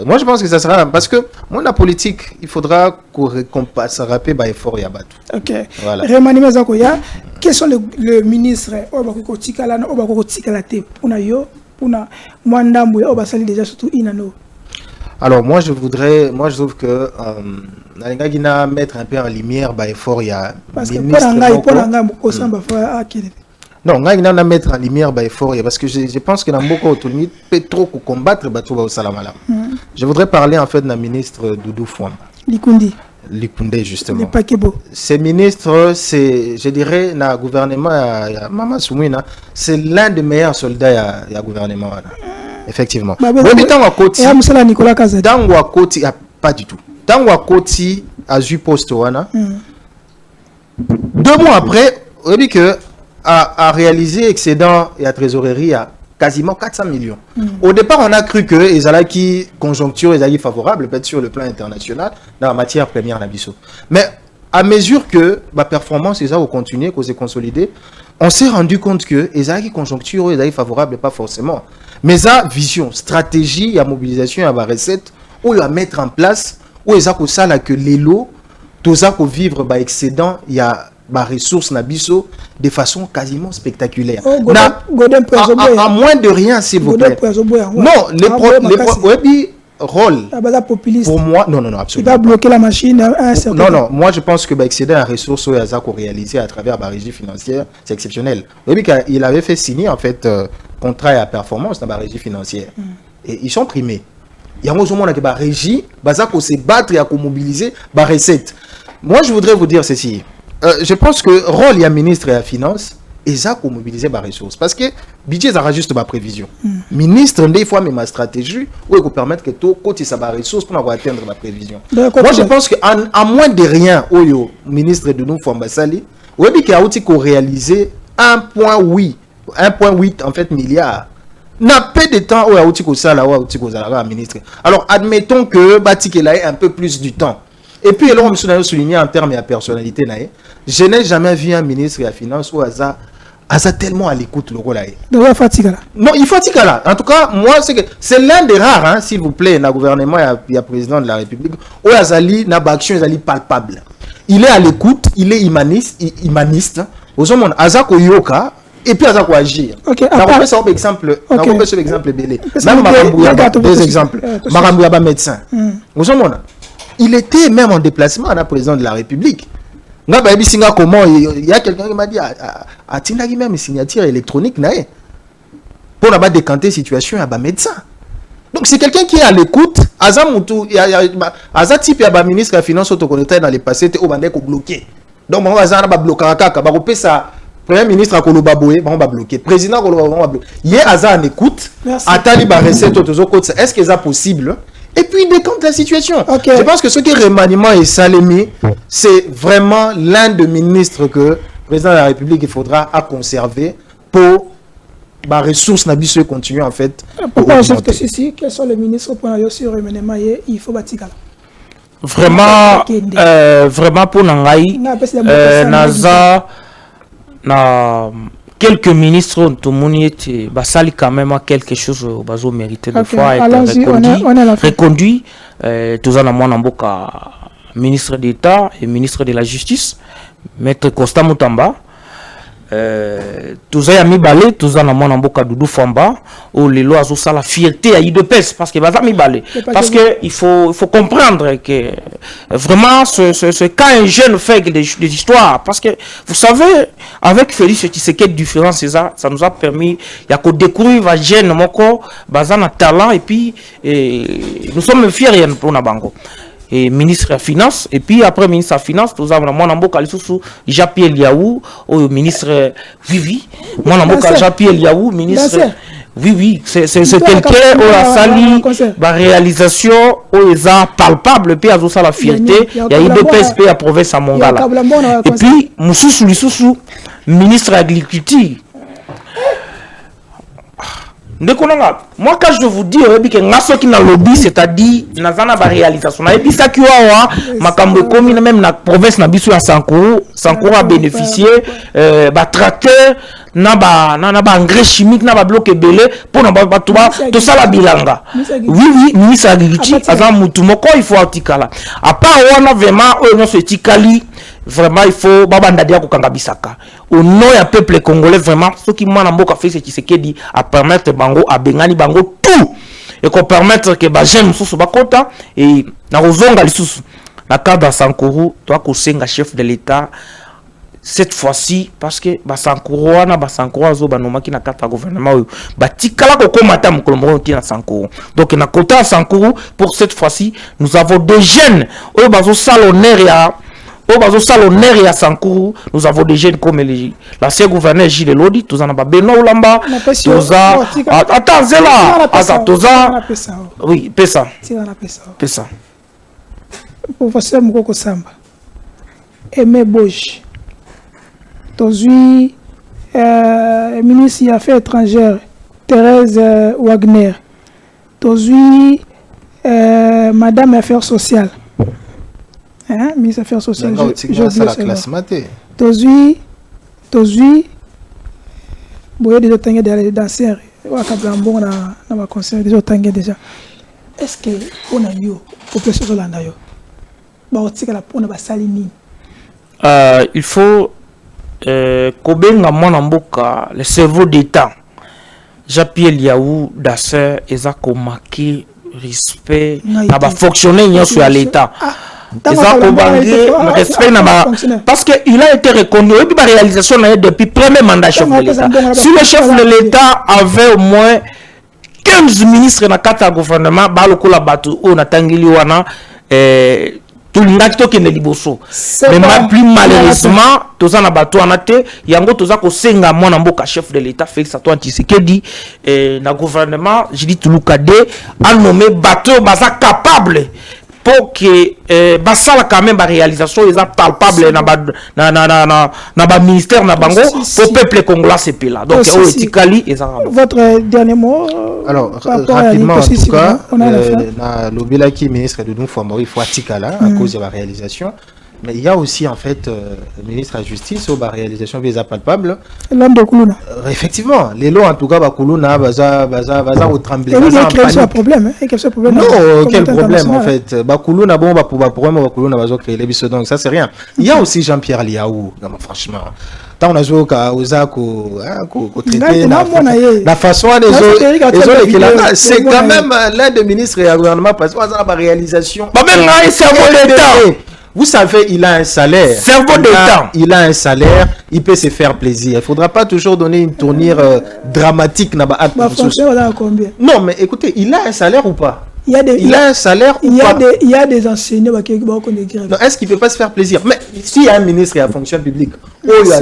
Moi, je pense que ça sera... Parce que, moi, la politique, il faudra qu'on récompense rapide l'effort Yabatou. Ok. Voilà. Remaniement Zakoya, quels sont les ministres alors, moi, je trouve que Nalingagina mettre un peu en lumière l'effort parce que non, on a mettre en lumière l'effort parce que je pense que dans beaucoup d'autonomie peut trop combattre au Salamala. Je voudrais parler en fait d'un ministre Doudou Fouamba. Likundi justement. Ces ministres, c'est, je dirais, dans le gouvernement, Mama Soumouina, c'est l'un des meilleurs soldats du gouvernement. Effectivement. Dans Wakoti, pas du tout. Dans Wakoti, à eu poste, 2 mois après, on dit que a réalisé excédent et à trésorerie à quasiment 400 millions. Au départ, on a cru que les alaki conjoncture est favorable, peut-être sur le plan international, dans la matière première Nabiso. Mais à mesure que la performance est continuer, qu'on s'est consolidé, on s'est rendu compte que les alaki conjoncture est favorable, pas forcément. Mais la vision, stratégie, la mobilisation, la recette, où il va mettre en place, où il y a que les lots, tout ça pour vivre excédent, il y a ressources nabiso de façon quasiment spectaculaire. À moins de rien, s'il vous plaît. Non, les rôle pour moi, non, absolument. Il va bloquer la machine à un certain non, moi je pense que excéder à ressources réalisé à travers la régie financière, c'est exceptionnel. Il avait fait signer en fait contrat à performance dans la régie financière. Et ils sont primés. Il y a un moment où la régie va se battre et à mobiliser la recette. Moi je voudrais vous dire ceci. Je pense que le rôle du ministre et la finance est ça pour mobiliser les ressources. Parce que le budget, ça juste ma prévision. Ministre, des fois, ma stratégie, où il peut permettre que tout côté ça va ressources pour atteindre ma prévision. Moi, je pense qu'en moins de rien, le ministre de nous, Fouamba Sali, il y a aussi réaliser 1,8 en fait milliards. N'a pas de temps où ministre. Alors admettons que Batikela ait un peu plus du temps. Et puis alors on me souligné en termes de personnalité, je n'ai jamais vu un ministre de la finance où Aza tellement à l'écoute le rôle. Non, il fatigue là. En tout cas, moi c'est l'un des rares, hein, s'il vous plaît, dans le gouvernement et le président de la République, où Azali n'a pas action palpable. Il est à l'écoute, il est humaniste. Aux hommes, Azako Yoka. Et puis, ça va agir. Okay, on peut faire exemple. On peut faire exemple belé. Même Marambouya, deux exemples. Marambouya médecin. Il était même en déplacement à la présidente de la République. Comment il y a quelqu'un qui m'a dit à Tindagi même signature électronique pour ne pas décanter situation à médecin. Donc c'est quelqu'un qui est à l'écoute. Aza type ya ministre de la finance autoconnecté dans les passés au bandé ko bloqué. Donc on va bloquer kaka ba ko ça. Premier ministre a Kolobaboé, on va bloquer. Président Kolobaboé, on va bloquer. Il y a Aza en écoute. Atali ba recette est-ce que c'est possible? Et puis il décante la situation. Okay. Je pense que ce qui est remaniement et Salemi, c'est vraiment l'un des ministres que le président de la République il faudra à conserver pour les ressources n'abusent continuer en fait. Pourquoi j'ajoute ceci? Quels sont les ministres pour aller sur remaniement? Il faut bâtir. Vraiment, vraiment pour Nangaï, Naza. Na quelques ministres tout le monde était basali quand même à quelque chose bazo mérité de fois être reconduit tous en amont Mboka ministre d'État et ministre de la Justice maître Costa Mutamba tous mis balé tous en amont Mboka Doudou Famba où les lois ont ça la fierté à IDPS parce que baza mis balé parce que il faut comprendre que vraiment ce cas un jeune fait des histoires parce que vous savez avec Félix Tshisekedi différent ça nous a permis il y a que découvrir un jeune moko baza na talent et puis nous sommes fiers pour na bango et ministre de la finance et puis après ministre de la finance nous avons mon amboka lisusu Jean-Pierre Liaou au ministre Vivi mon amboka Jean-Pierre Liaou ministre oui c'est quelqu'un où la sali la réalisation où ils a palpable puis à ça la fierté il y a eu des PSP à prouver sa mongala et puis mususu lisusu ministre de l'agriculture. Moi quand je vous dis que ngaso qui na lobby c'est-à-dire nazana ba réalisation et puis ça qui wa makambo komi même na province na biso ya Sankuru a bénéficié ba tracteur na ba engrais chimique na ba bloc belé pour na ba to sala bilanga oui ministre agriculture azan mutu moko il faut atikala à part on a vraiment on se tikali vraiment il faut babandadia ko kangabisaka au nom ya peuple congolais vraiment ce qui m'a mboka fait c'est Tshisekedi à permettre bango à bengani bango tout et qu'on permettre que ba j'aime sous ba kota et na rozonga lisusu na cadre Sankuru toi ko senga chef de l'état cette fois-ci parce que ba Sankuru zo banomaki na cadre gouvernement ba tikala ko komata mkolombo ki na Sankuru donc na kota Sankuru pour cette fois-ci nous avons des jeunes au bazo salonnaire ya au bazo salonnaire ya Sankuru nous avons des jeunes comme l'ancien gouverneur Gilles Lodi tous en ba Benoît Olamba tous attends là attends tous oui pesa professeur Mukoko Samba Aimé Bosch Tozui ministre des Affaires étrangères Thérèse Wagner Tozui madame Affaires sociales ministre des Affaires sociales Tozui boye déjà tangé d'aller danser wakablambo na ma concert déjà tangé déjà est-ce que on a yo population Zolanda yo ba otika la pona ba salini il faut kobenga mwana mboka le cerveau d'état Jean-Pierre Liaou Dasser ezako marqué respect na ba fonctionnaire nyonso ya l'état parce qu'il a été reconnu et puis la réalisation depuis le premier mandat chef de l'État. Si le chef de l'État avait au moins 15 ministres dans le gouvernement, tout le monde qui est liboso. Mais plus malheureusement, tout ça n'a pas tout en été. Il y a un autre senga mon amboka chef de l'État Félix Antoine Tshisekedi dans le gouvernement, je dis tout le cadre a nommé bateau baza capable pour que basala quand même la réalisation est palpable dans le ministère na bango pour peuple congolais c'est là. Donc votre dernier mot. Alors rapidement en tout cas, le qui ministre de nous il faut atikala à cause de la réalisation. Mais il y a aussi en fait le ministre de la Justice où la réalisation est palpable. L'homme de Koulouna. Effectivement, les lois en tout cas, Koulouna, baza au tremblement. Et il y a créé un problème. Non, quel problème en fait. Koulouna, bon, pour problème, Koulouna va créer les bisous, donc ça c'est rien. Il y a aussi Jean-Pierre Liaou, franchement. Tant on a joué au Zako, traité la façon des autres, c'est quand même l'un des ministres et le gouvernement parce que la réalisation. Vous savez, il a un salaire. Il a un salaire, il peut se faire plaisir. Il ne faudra pas toujours donner une tournure dramatique. Non, mais écoutez, il a un salaire ou pas? Il a un salaire ou pas? Il y a des enseignants qui ont des grèves. Est-ce qu'il ne peut pas se faire plaisir? Mais s'il y a un ministre et la fonction publique,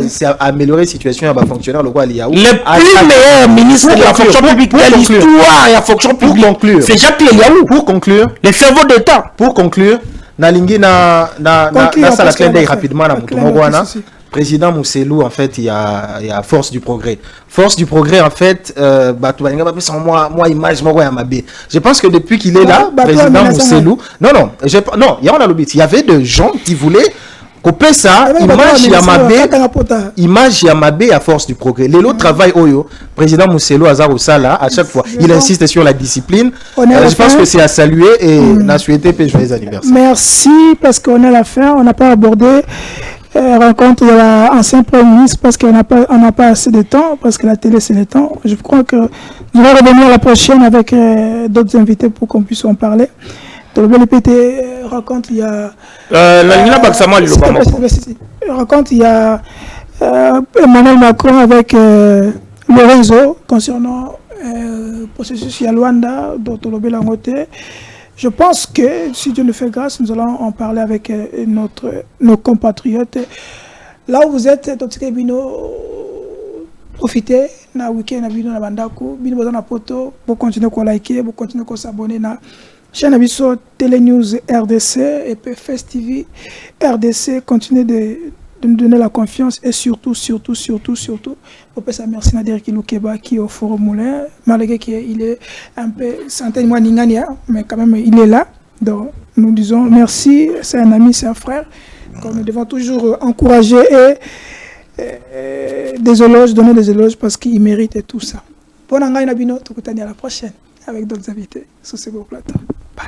c'est améliorer la situation de fonctionnaire, le roi Liaou. Le plus meilleur ministre de la fonction publique de l'histoire et la fonction publique, c'est Jean-Pierre Liaou. Pour conclure, le cerveau d'État. Pour conclure, Nalingi na sala clé rapidement na Mutumogwana. Président Mousselou, en fait, il y a Force du Progrès. Force du Progrès, en fait, moi image, je pense que depuis qu'il est là, président Mousselou, non, il y avait des gens qui voulaient couper ça, image Yamabé à Force du Progrès. Les autres travaillent Oyo, président Mousselou Azar Sala, à chaque fois, il insiste sur la discipline. Je pense que c'est à saluer et n'a souhaité joyeux anniversaire. Merci, parce qu'on est à la fin, on n'a pas abordé rencontre de l'ancien Premier ministre parce qu'on n'a pas assez de temps, parce que la télé c'est le temps. Je crois que je vais revenir la prochaine avec d'autres invités pour qu'on puisse en parler. Dans le BLPT raconte, il y a Emmanuel Macron avec Lorenzo concernant le processus Yalwanda dont on l'a noté. Je pense que si Dieu nous fait grâce, nous allons en parler avec nos compatriotes. Là où vous êtes, profitez na week-end na bino na bandako, bino bazana poto pour continuer à liker, pour continuer à s'abonner na chaîne Abisso Télé News RDC et puis Fest TV RDC. Continuez de nous donner la confiance et surtout pour ça merci Nader Kilukeba qui est au Forum Moulin, malgré qu'il est un peu centaine mois Ningania, mais quand même il est là. Donc nous disons merci, c'est un ami, c'est un frère. Donc, nous devons toujours encourager et des éloges, donner des éloges parce qu'il mérite tout ça. Bon angai nabino, tukutani à la prochaine avec d'autres invités sur ce beau plateau. Bye.